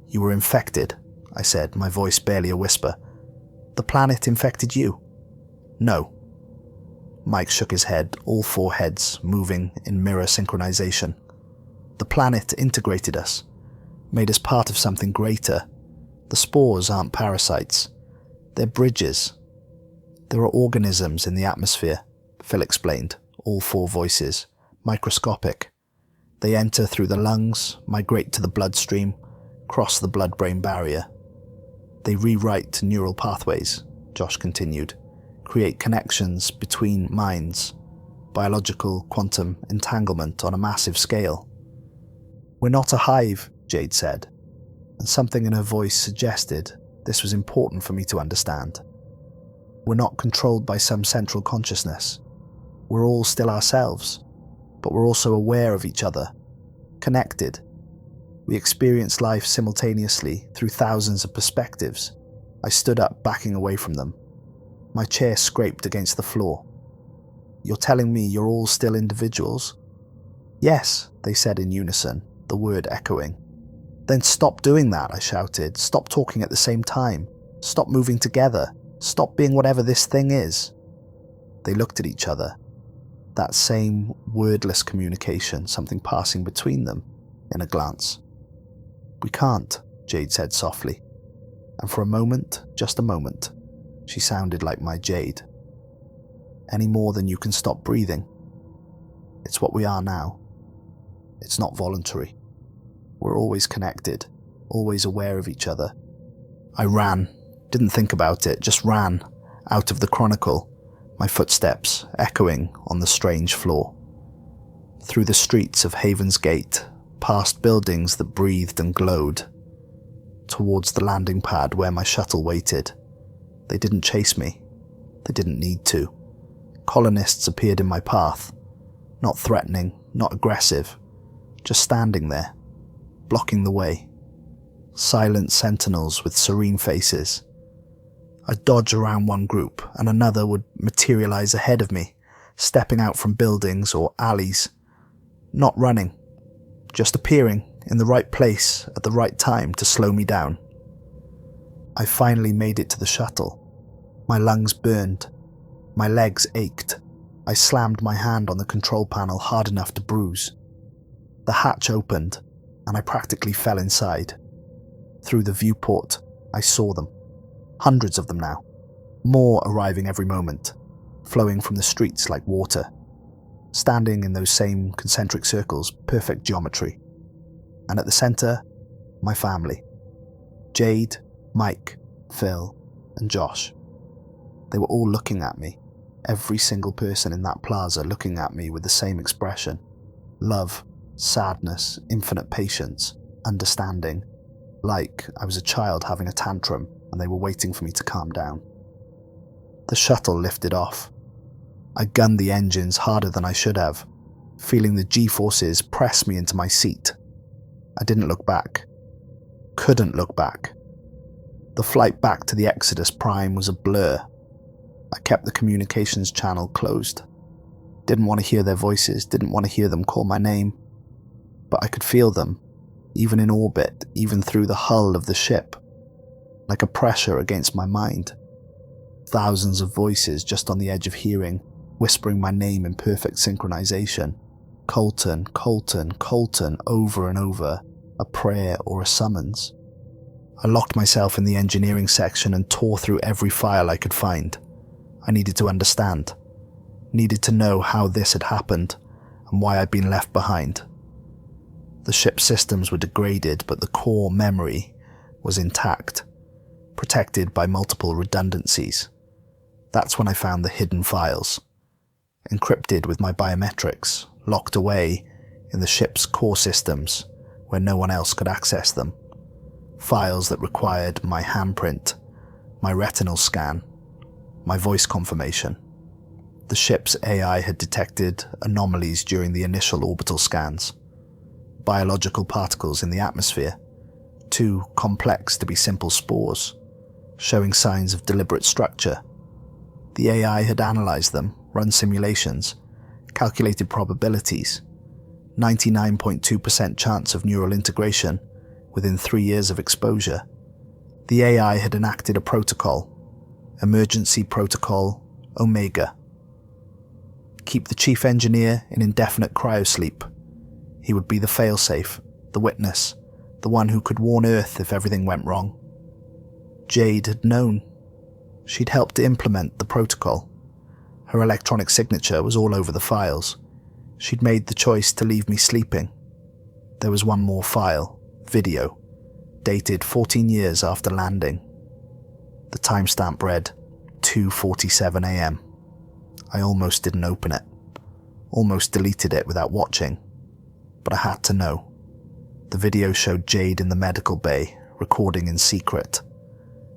"You were infected," I said, my voice barely a whisper. "The planet infected you." "No." Mike shook his head, all four heads moving in mirror synchronization. "The planet integrated us, made us part of something greater. The spores aren't parasites. They're bridges. There are organisms in the atmosphere," Phil explained, all four voices, microscopic. "They enter through the lungs, migrate to the bloodstream, cross the blood-brain barrier. They rewrite neural pathways," Josh continued, "create connections between minds, biological quantum entanglement on a massive scale." "We're not a hive," Jade said, and something in her voice suggested this was important for me to understand. "We're not controlled by some central consciousness. We're all still ourselves, but we're also aware of each other, connected. We experience life simultaneously through thousands of perspectives." I stood up, backing away from them. My chair scraped against the floor. "You're telling me you're all still individuals?" "Yes," they said in unison, the word echoing. "Then stop doing that," I shouted. "Stop talking at the same time. Stop moving together. Stop being whatever this thing is." They looked at each other. That same wordless communication, something passing between them in a glance. "We can't," Jade said softly. And for a moment, just a moment, she sounded like my Jade. "Any more than you can stop breathing. It's what we are now. It's not voluntary. We're always connected, always aware of each other." I ran, didn't think about it, just ran, out of the chronicle, my footsteps echoing on the strange floor. Through the streets of Haven's Gate, past buildings that breathed and glowed, towards the landing pad where my shuttle waited. They didn't chase me. They didn't need to. Colonists appeared in my path, not threatening, not aggressive, just standing there, blocking the way. Silent sentinels with serene faces. I'd dodge around one group and another would materialize ahead of me, stepping out from buildings or alleys. Not running, just appearing in the right place at the right time to slow me down. I finally made it to the shuttle. My lungs burned. My legs ached. I slammed my hand on the control panel hard enough to bruise. The hatch opened, and I practically fell inside. Through the viewport, I saw them. Hundreds of them now, More arriving every moment, flowing from the streets like water, standing in those same concentric circles, perfect geometry. And at the center, my family. Jade, Mike, Phil, and Josh. They were all looking at me, every single person in that plaza looking at me with the same expression. Love, sadness, infinite patience, understanding, like I was a child having a tantrum and they were waiting for me to calm down. The shuttle lifted off. I gunned the engines harder than I should have, feeling the G-forces press me into my seat. I didn't look back. Couldn't look back. The flight back to the Exodus Prime was a blur. I kept the communications channel closed. Didn't want to hear their voices, didn't want to hear them call my name. But I could feel them, even in orbit, even through the hull of the ship, like a pressure against my mind. Thousands of voices just on the edge of hearing, whispering my name in perfect synchronization. Colton, Colton, Colton, over and over, a prayer or a summons. I locked myself in the engineering section and tore through every file I could find. I needed to understand. Needed to know how this had happened and why I'd been left behind. The ship's systems were degraded, but the core memory was intact, protected by multiple redundancies. That's when I found the hidden files, encrypted with my biometrics, locked away in the ship's core systems where no one else could access them. Files that required my handprint, my retinal scan, my voice confirmation. The ship's AI had detected anomalies during the initial orbital scans. Biological particles in the atmosphere, too complex to be simple spores, showing signs of deliberate structure. The AI had analyzed them, run simulations, calculated probabilities, 99.2% chance of neural integration within 3 years of exposure. The AI had enacted a protocol, Emergency Protocol Omega. Keep the Chief Engineer in indefinite cryosleep. He would be the failsafe, the witness, the one who could warn Earth if everything went wrong. Jade had known. She'd helped to implement the protocol. Her electronic signature was all over the files. She'd made the choice to leave me sleeping. There was one more file, video, dated 14 years after landing. The timestamp read 2:47 AM. I almost didn't open it. Almost deleted it without watching. But I had to know. The video showed Jade in the medical bay, recording in secret.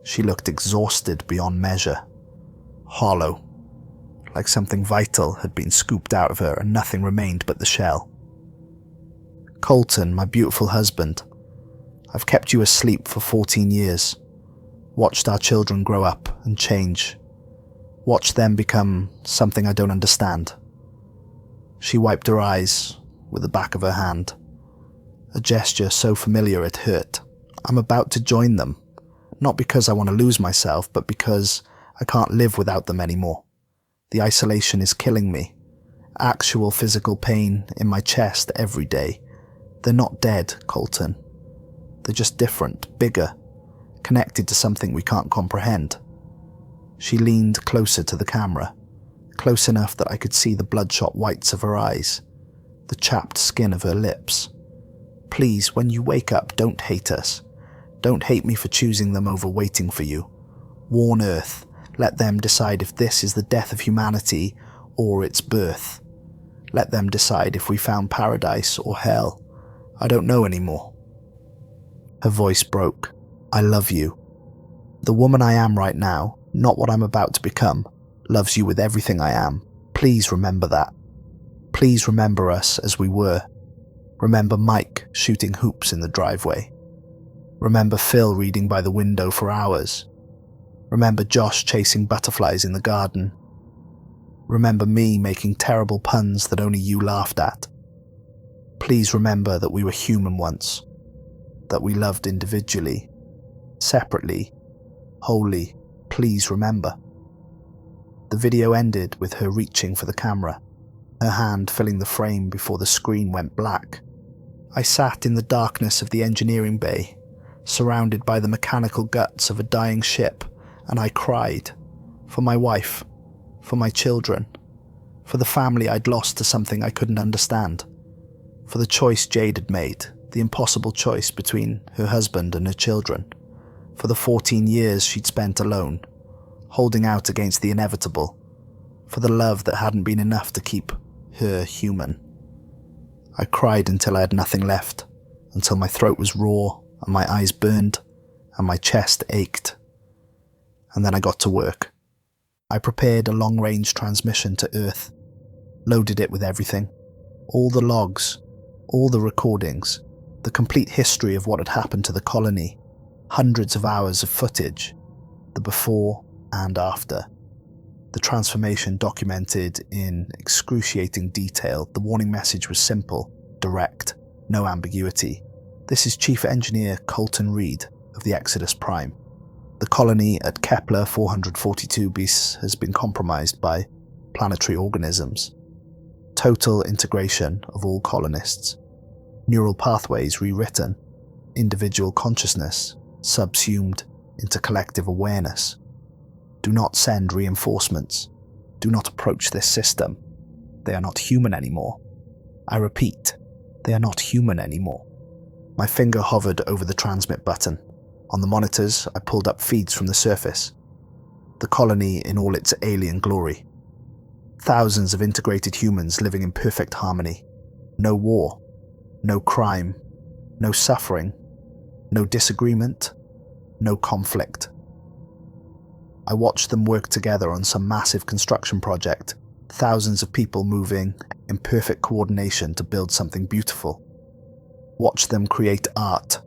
She looked exhausted beyond measure. Hollow. Like something vital had been scooped out of her and nothing remained but the shell. Colton, my beautiful husband. I've kept you asleep for 14 years. Watched our children grow up and change. Watched them become something I don't understand. She wiped her eyes with the back of her hand. A gesture so familiar it hurt. I'm about to join them. Not because I want to lose myself, but because I can't live without them anymore. The isolation is killing me. Actual physical pain in my chest every day. They're not dead, Colton. They're just different, bigger, connected to something we can't comprehend. She leaned closer to the camera, close enough that I could see the bloodshot whites of her eyes, the chapped skin of her lips. Please, when you wake up, don't hate us. Don't hate me for choosing them over waiting for you. Warn Earth. Let them decide if this is the death of humanity or its birth. Let them decide if we found paradise or hell. I don't know anymore. Her voice broke. I love you. The woman I am right now, not what I'm about to become, loves you with everything I am. Please remember that. Please remember us as we were. Remember Mike shooting hoops in the driveway. Remember Phil reading by the window for hours. Remember Josh chasing butterflies in the garden. Remember me making terrible puns that only you laughed at. Please remember that we were human once. That we loved individually, separately, wholly. Please remember. The video ended with her reaching for the camera, her hand filling the frame before the screen went black. I sat in the darkness of the engineering bay, surrounded by the mechanical guts of a dying ship, and I cried, For my wife. For my children. For the family I'd lost to something I couldn't understand. For the choice Jade had made, the impossible choice between her husband and her children. For the 14 years she'd spent alone, holding out against the inevitable. For the love that hadn't been enough to keep her human. I cried until I had nothing left, until my throat was raw and my eyes burned and my chest ached. And then I got to work. I prepared a long-range transmission to Earth, loaded it with everything, all the logs, all the recordings, the complete history of what had happened to the colony, hundreds of hours of footage, the before and after. The transformation documented in excruciating detail. The warning message was simple, direct, no ambiguity. This is Chief Engineer Colton Reed of the Exodus Prime. The colony at Kepler 442b has been compromised by planetary organisms. Total integration of all colonists. Neural pathways rewritten. Individual consciousness subsumed into collective awareness. Do not send reinforcements. Do not approach this system. They are not human anymore. I repeat, they are not human anymore. My finger hovered over the transmit button. On the monitors, I pulled up feeds from the surface. The colony in all its alien glory. Thousands of integrated humans living in perfect harmony. No war. No crime. No suffering. No disagreement. No conflict. I watched them work together on some massive construction project. Thousands of people moving in perfect coordination to build something beautiful. Watched them create art.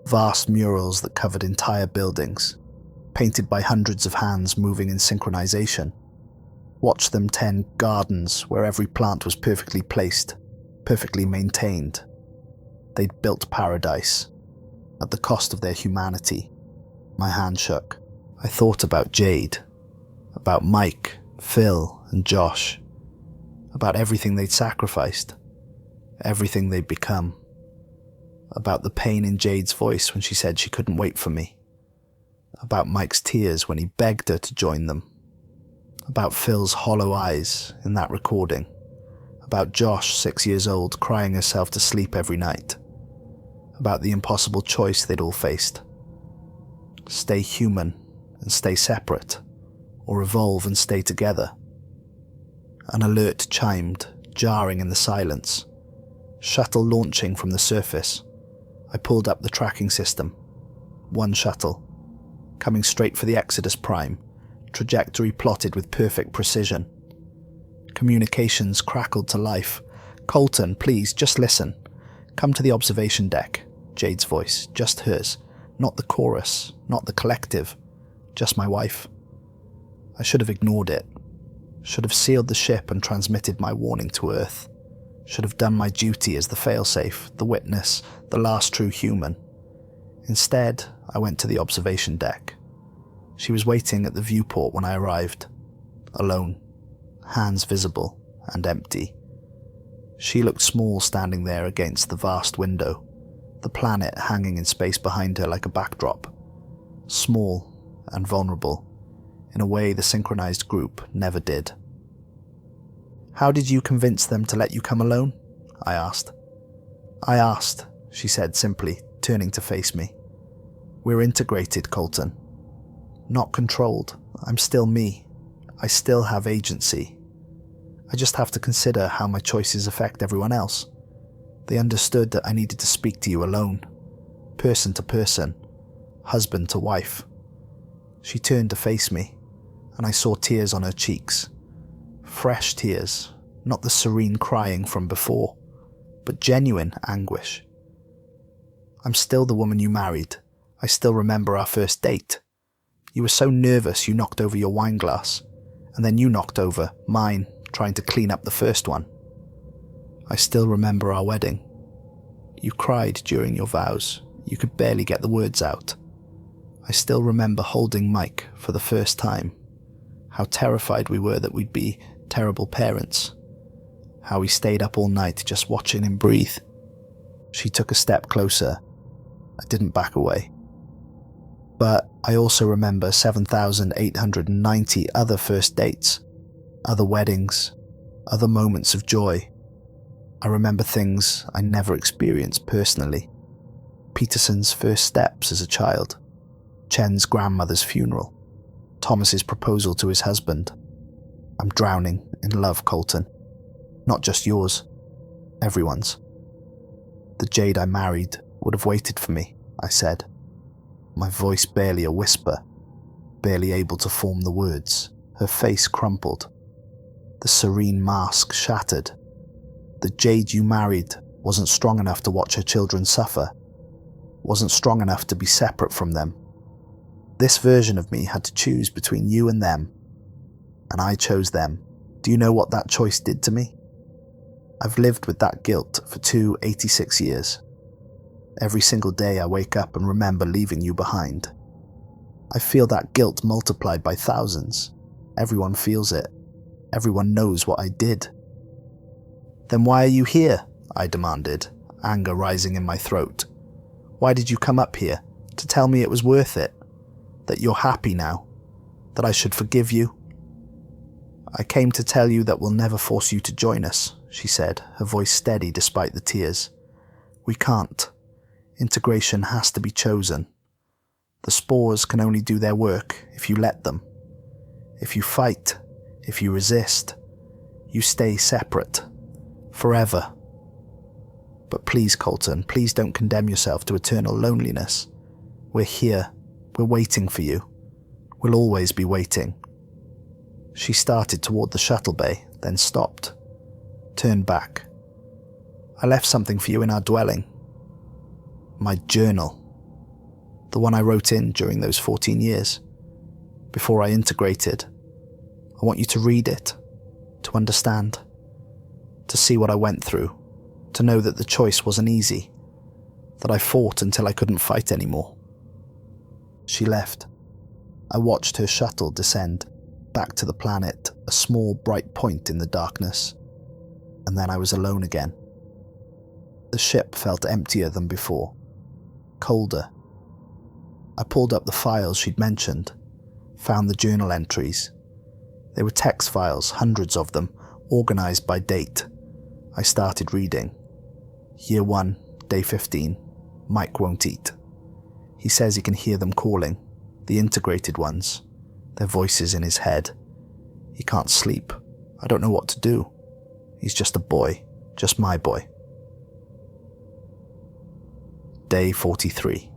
Vast murals that covered entire buildings, painted by hundreds of hands moving in synchronization. Watched them tend gardens where every plant was perfectly placed, perfectly maintained. They'd built paradise, at the cost of their humanity. My hand shook. I thought about Jade, about Mike, Phil, and Josh, about everything they'd sacrificed, everything they'd become. About the pain in Jade's voice when she said she couldn't wait for me. About Mike's tears when he begged her to join them. About Phil's hollow eyes in that recording. About Josh, 6 years old, crying herself to sleep every night. About the impossible choice they'd all faced. Stay human and stay separate, or evolve and stay together. An alert chimed, jarring in the silence. Shuttle launching from the surface. I pulled up the tracking system. One shuttle. Coming straight for the Exodus Prime. Trajectory plotted with perfect precision. Communications crackled to life. Colton, please, just listen. Come to the observation deck. Jade's voice, just hers. Not the chorus, not the collective. Just my wife. I should have ignored it. Should have sealed the ship and transmitted my warning to Earth. Should have done my duty as the failsafe, the witness, the last true human. Instead, I went to the observation deck. She was waiting at the viewport when I arrived. Alone. Hands visible and empty. She looked small standing there against the vast window, the planet hanging in space behind her like a backdrop. Small and vulnerable, in a way the synchronized group never did. How did you convince them to let you come alone? I asked. I asked, she said simply, turning to face me. We're integrated, Colton. Not controlled. I'm still me. I still have agency. I just have to consider how my choices affect everyone else. They understood that I needed to speak to you alone. Person to person. Husband to wife. She turned to face me, and I saw tears on her cheeks. Fresh tears, not the serene crying from before, but genuine anguish. I'm still the woman you married. I still remember our first date. You were so nervous you knocked over your wine glass, and then you knocked over mine, trying to clean up the first one. I still remember our wedding. You cried during your vows. You could barely get the words out. I still remember holding Mike for the first time. How terrified we were that we'd be terrible parents. How we stayed up all night just watching him breathe. She took a step closer. I didn't back away. But I also remember 7,890 other first dates, other weddings, other moments of joy. I remember things I never experienced personally. Peterson's first steps as a child, Chen's grandmother's funeral, Thomas's proposal to his husband. I'm drowning in love, Colton. Not just yours, everyone's. The Jade I married would have waited for me, I said, my voice barely a whisper, barely able to form the words, her face crumpled. The serene mask shattered. The Jade you married wasn't strong enough to watch her children suffer, wasn't strong enough to be separate from them. This version of me had to choose between you and them, and I chose them. Do you know what that choice did to me? I've lived with that guilt for 86 years. Every single day I wake up and remember leaving you behind. I feel that guilt multiplied by thousands. Everyone feels it. Everyone knows what I did. Then why are you here? I demanded, anger rising in my throat. Why did you come up here? To tell me it was worth it? That you're happy now? That I should forgive you? I came to tell you that we'll never force you to join us, she said, her voice steady despite the tears. We can't. Integration has to be chosen. The spores can only do their work if you let them. If you fight, if you resist, you stay separate. Forever. But please, Colton, please don't condemn yourself to eternal loneliness. We're here. We're waiting for you. We'll always be waiting. She started toward the shuttle bay, then stopped. Turned back. I left something for you in our dwelling. My journal. The one I wrote in during those 14 years. Before I integrated. I want you to read it. To understand. To see what I went through. To know that the choice wasn't easy. That I fought until I couldn't fight anymore. She left. I watched her shuttle descend. Back to the planet, a small bright point in the darkness. And then I was alone again. The ship felt emptier than before. Colder. I pulled up the files she'd mentioned, found the journal entries. They were text files, hundreds of them, organized by date. I started reading. Year 1, day 15. Mike won't eat. He says he can hear them calling, the integrated ones, their voices in his head. He can't sleep. I don't know what to do. He's just a boy, just my boy. Day 43.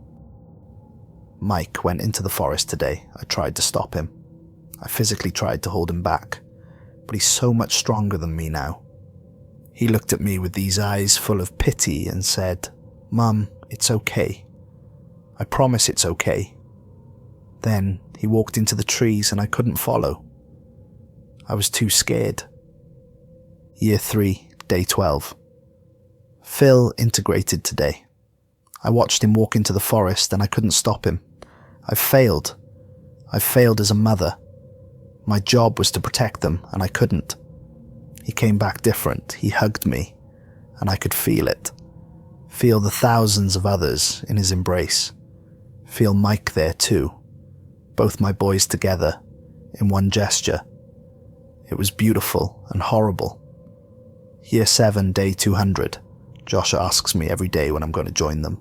Mike went into the forest today. I tried to stop him. I physically tried to hold him back, but he's so much stronger than me now. He looked at me with these eyes full of pity and said, "Mum, it's okay. I promise it's okay." Then he walked into the trees and I couldn't follow. I was too scared. Year 3, day 12. Phil integrated today. I watched him walk into the forest and I couldn't stop him. I've failed. I've failed as a mother. My job was to protect them and I couldn't. He came back different. He hugged me and I could feel it. Feel the thousands of others in his embrace. Feel Mike there too. Both my boys together in one gesture. It was beautiful and horrible. Year 7, day 200. Josh asks me every day when I'm going to join them.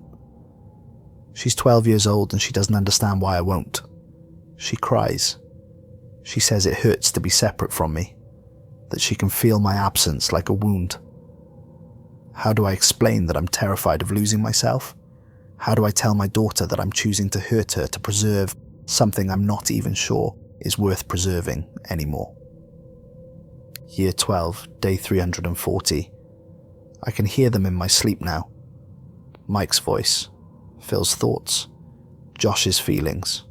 She's 12 years old and she doesn't understand why I won't. She cries. She says it hurts to be separate from me, that she can feel my absence like a wound. How do I explain that I'm terrified of losing myself? How do I tell my daughter that I'm choosing to hurt her to preserve something I'm not even sure is worth preserving anymore? Year 12, day 340. I can hear them in my sleep now. Mike's voice, Phil's thoughts, Josh's feelings.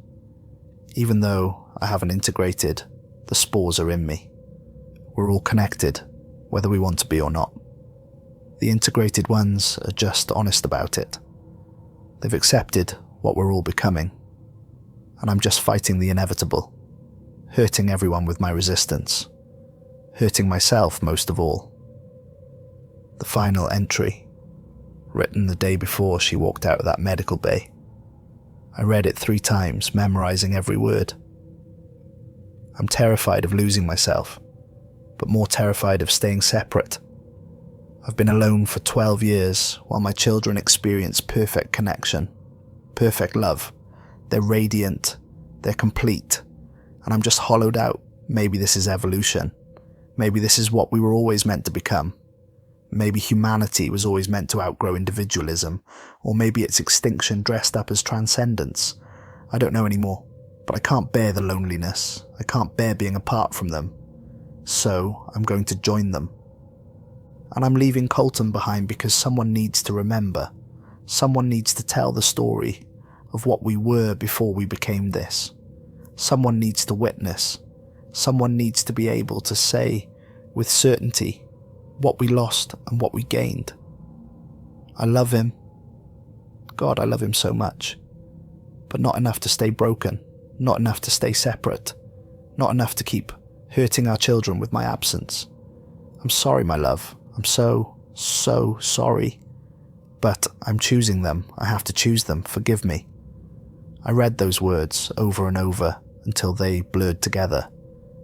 Even though I haven't integrated, the spores are in me. We're all connected, whether we want to be or not. The integrated ones are just honest about it. They've accepted what we're all becoming. And I'm just fighting the inevitable, hurting everyone with my resistance, hurting myself most of all. The final entry, written the day before she walked out of that medical bay. I read it 3 times, memorizing every word. I'm terrified of losing myself, but more terrified of staying separate. I've been alone for 12 years while my children experience perfect connection, perfect love. They're radiant, they're complete, and I'm just hollowed out. Maybe this is evolution. Maybe this is what we were always meant to become. Maybe humanity was always meant to outgrow individualism, or maybe it's extinction dressed up as transcendence. I don't know anymore, but I can't bear the loneliness. I can't bear being apart from them. So I'm going to join them. And I'm leaving Colton behind because someone needs to remember. Someone needs to tell the story of what we were before we became this. Someone needs to witness. Someone needs to be able to say with certainty what we lost and what we gained. I love him. God, I love him so much. But not enough to stay broken. Not enough to stay separate. Not enough to keep hurting our children with my absence. I'm sorry, my love. I'm so sorry. But I'm choosing them. I have to choose them. Forgive me. I read those words over and over until they blurred together,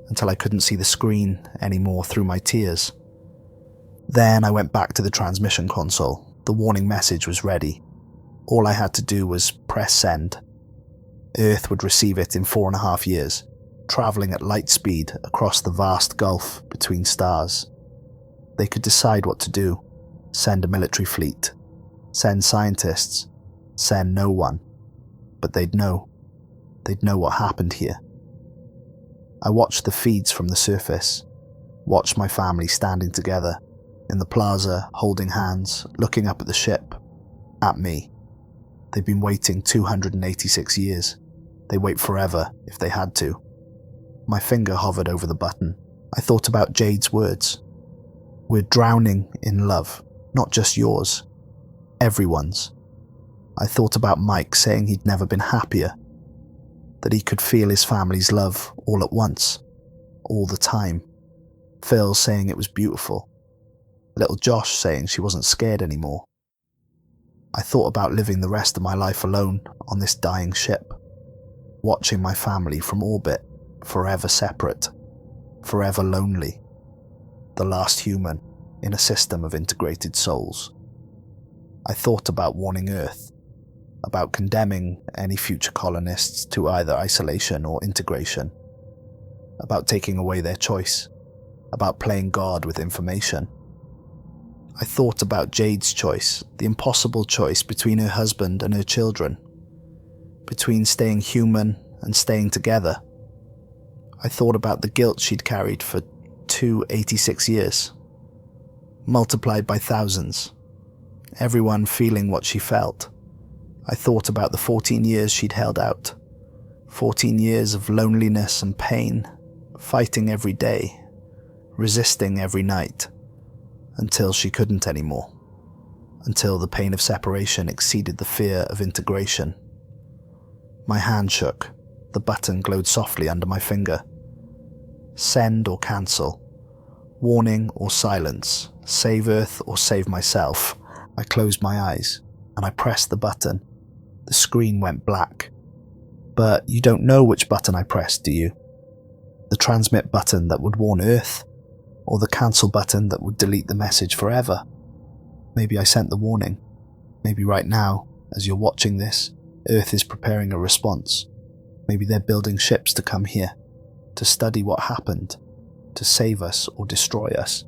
until I couldn't see the screen anymore through my tears. Then I went back to the transmission console. The warning message was ready. All I had to do was press send. Earth would receive it in 4.5 years, travelling at light speed across the vast gulf between stars. They could decide what to do. Send a military fleet. Send scientists. Send no one. But they'd know. They'd know what happened here. I watched the feeds from the surface. Watched my family standing together in the plaza, holding hands, looking up at the ship. At me. They've been waiting 286 years. They wait forever if they had to. My finger hovered over the button. I thought about Jade's words. We're drowning in love, not just yours. Everyone's. I thought about Mike saying he'd never been happier. That he could feel his family's love all at once. All the time. Phil saying it was beautiful. Little Josh saying she wasn't scared anymore. I thought about living the rest of my life alone on this dying ship, watching my family from orbit, forever separate, forever lonely, the last human in a system of integrated souls. I thought about warning Earth, about condemning any future colonists to either isolation or integration, about taking away their choice, about playing God with information. I thought about Jade's choice, the impossible choice between her husband and her children, between staying human and staying together. I thought about the guilt she'd carried for 286 years, multiplied by thousands, everyone feeling what she felt. I thought about the 14 years she'd held out, 14 years of loneliness and pain, fighting every day, resisting every night, until she couldn't anymore, until the pain of separation exceeded the fear of integration. My hand shook, the button glowed softly under my finger. Send or cancel, warning or silence, save Earth or save myself. I closed my eyes, and I pressed the button. The screen went black. But you don't know which button I pressed, do you? The transmit button that would warn Earth, or the cancel button that would delete the message forever? Maybe I sent the warning. Maybe right now, as you're watching this, Earth is preparing a response. Maybe they're building ships to come here, to study what happened, to save us or destroy us,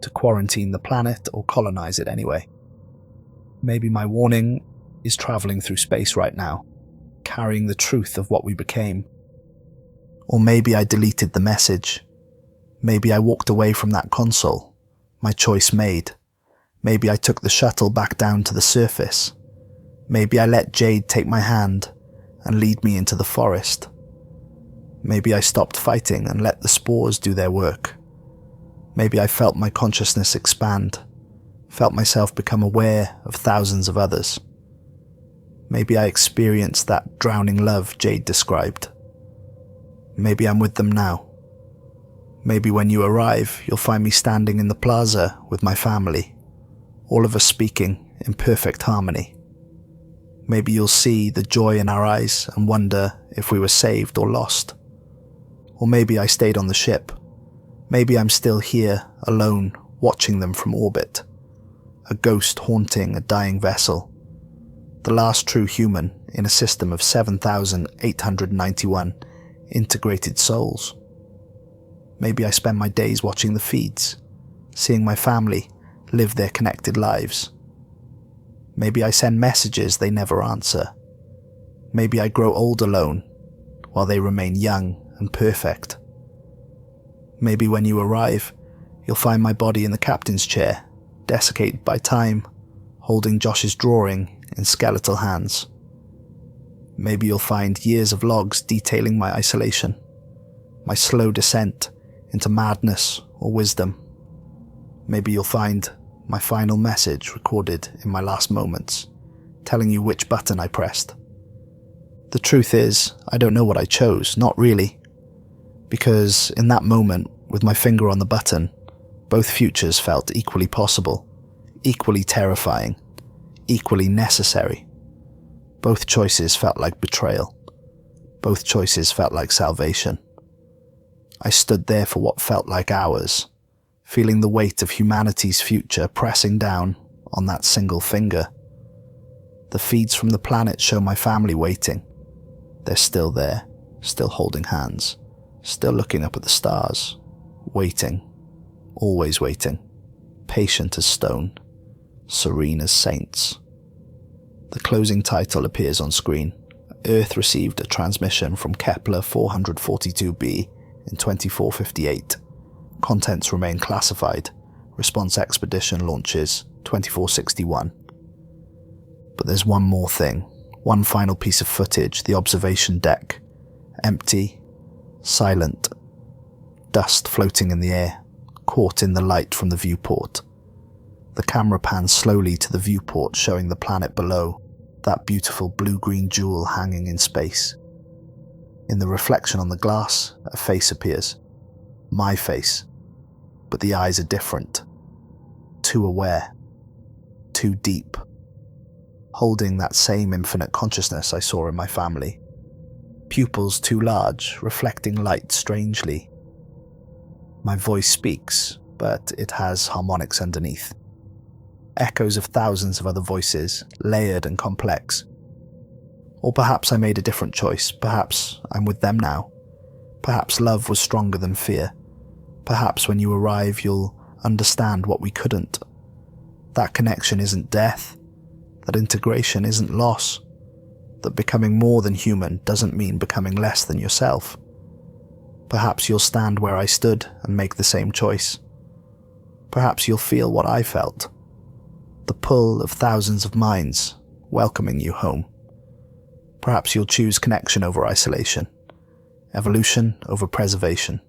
to quarantine the planet or colonize it anyway. Maybe my warning is traveling through space right now, carrying the truth of what we became. Or maybe I deleted the message. Maybe I walked away from that console, my choice made. Maybe I took the shuttle back down to the surface. Maybe I let Jade take my hand and lead me into the forest. Maybe I stopped fighting and let the spores do their work. Maybe I felt my consciousness expand, felt myself become aware of thousands of others. Maybe I experienced that drowning love Jade described. Maybe I'm with them now. Maybe when you arrive, you'll find me standing in the plaza with my family, all of us speaking in perfect harmony. Maybe you'll see the joy in our eyes and wonder if we were saved or lost. Or maybe I stayed on the ship. Maybe I'm still here, alone, watching them from orbit. A ghost haunting a dying vessel. The last true human in a system of 7,891 integrated souls. Maybe I spend my days watching the feeds, seeing my family live their connected lives. Maybe I send messages they never answer. Maybe I grow old alone, while they remain young and perfect. Maybe when you arrive, you'll find my body in the captain's chair, desiccated by time, holding Josh's drawing in skeletal hands. Maybe you'll find years of logs detailing my isolation, my slow descent into madness or wisdom. Maybe you'll find my final message recorded in my last moments, telling you which button I pressed. The truth is, I don't know what I chose, not really. Because in that moment, with my finger on the button, both futures felt equally possible, equally terrifying, equally necessary. Both choices felt like betrayal. Both choices felt like salvation. I stood there for what felt like hours, feeling the weight of humanity's future pressing down on that single finger. The feeds from the planet show my family waiting. They're still there, still holding hands, still looking up at the stars, waiting, always waiting, patient as stone, serene as saints. The closing title appears on screen. Earth received a transmission from Kepler 442b in 2458. Contents remain classified. Response expedition launches 2461. But there's one more thing. One final piece of footage, the observation deck. Empty, silent. Dust floating in the air, caught in the light from the viewport. The camera pans slowly to the viewport showing the planet below, that beautiful blue-green jewel hanging in space. In the reflection on the glass, a face appears. My face. But the eyes are different. Too aware. Too deep. Holding that same infinite consciousness I saw in my family. Pupils too large, reflecting light strangely. My voice speaks, but it has harmonics underneath. Echoes of thousands of other voices, layered and complex. Or perhaps I made a different choice. Perhaps I'm with them now. Perhaps love was stronger than fear. Perhaps when you arrive you'll understand what we couldn't. That connection isn't death. That integration isn't loss. That becoming more than human doesn't mean becoming less than yourself. Perhaps you'll stand where I stood and make the same choice. Perhaps you'll feel what I felt. The pull of thousands of minds welcoming you home. Perhaps you'll choose connection over isolation, evolution over preservation.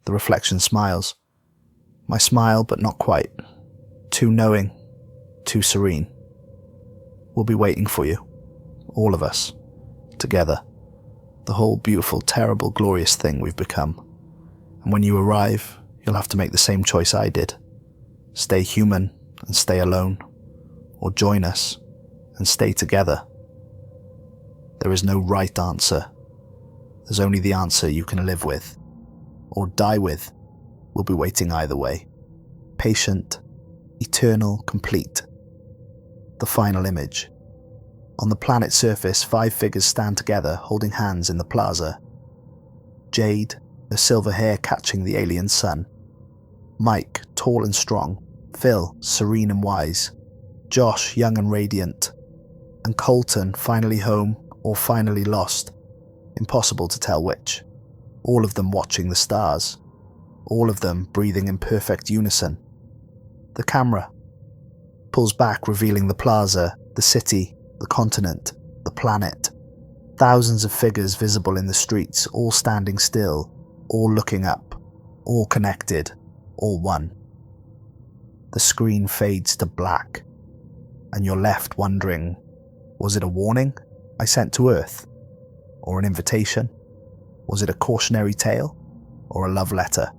The reflection smiles. My smile, but not quite. Too knowing, too serene. We'll be waiting for you, all of us, together. The whole beautiful, terrible, glorious thing we've become. And when you arrive, you'll have to make the same choice I did. Stay human and stay alone, or join us and stay together. There is no right answer. There's only the answer you can live with, or die with. We'll be waiting either way. Patient, eternal, complete. The final image. On the planet's surface, 5 figures stand together, holding hands in the plaza. Jade, her silver hair catching the alien sun. Mike, tall and strong. Phil, serene and wise. Josh, young and radiant. And Colton, finally home or finally lost. Impossible to tell which. All of them watching the stars. All of them breathing in perfect unison. The camera pulls back, revealing the plaza, the city, the continent, the planet. Thousands of figures visible in the streets, all standing still, all looking up, all connected, all one. The screen fades to black, and you're left wondering, was it a warning I sent to Earth? Or an invitation? Was it a cautionary tale? Or a love letter?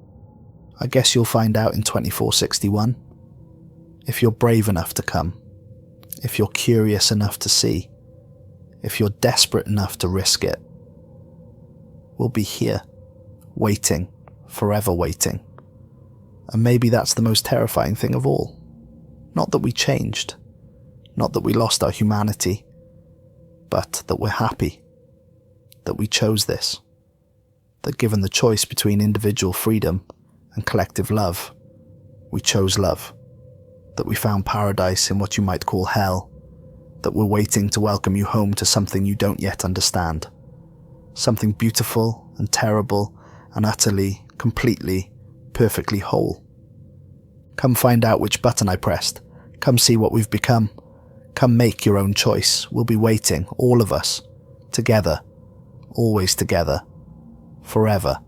I guess you'll find out in 2461. If you're brave enough to come. if you're curious enough to see, if you're desperate enough to risk it, we'll be here, waiting, forever waiting. And maybe that's the most terrifying thing of all. Not that we changed, not that we lost our humanity, but that we're happy, that we chose this, that given the choice between individual freedom and collective love, we chose love, that we found paradise in what you might call hell, that we're waiting to welcome you home to something you don't yet understand, something beautiful and terrible and utterly, completely, perfectly whole. Come find out which button I pressed. Come see what we've become. Come make your own choice. We'll be waiting, all of us, together, always together, forever.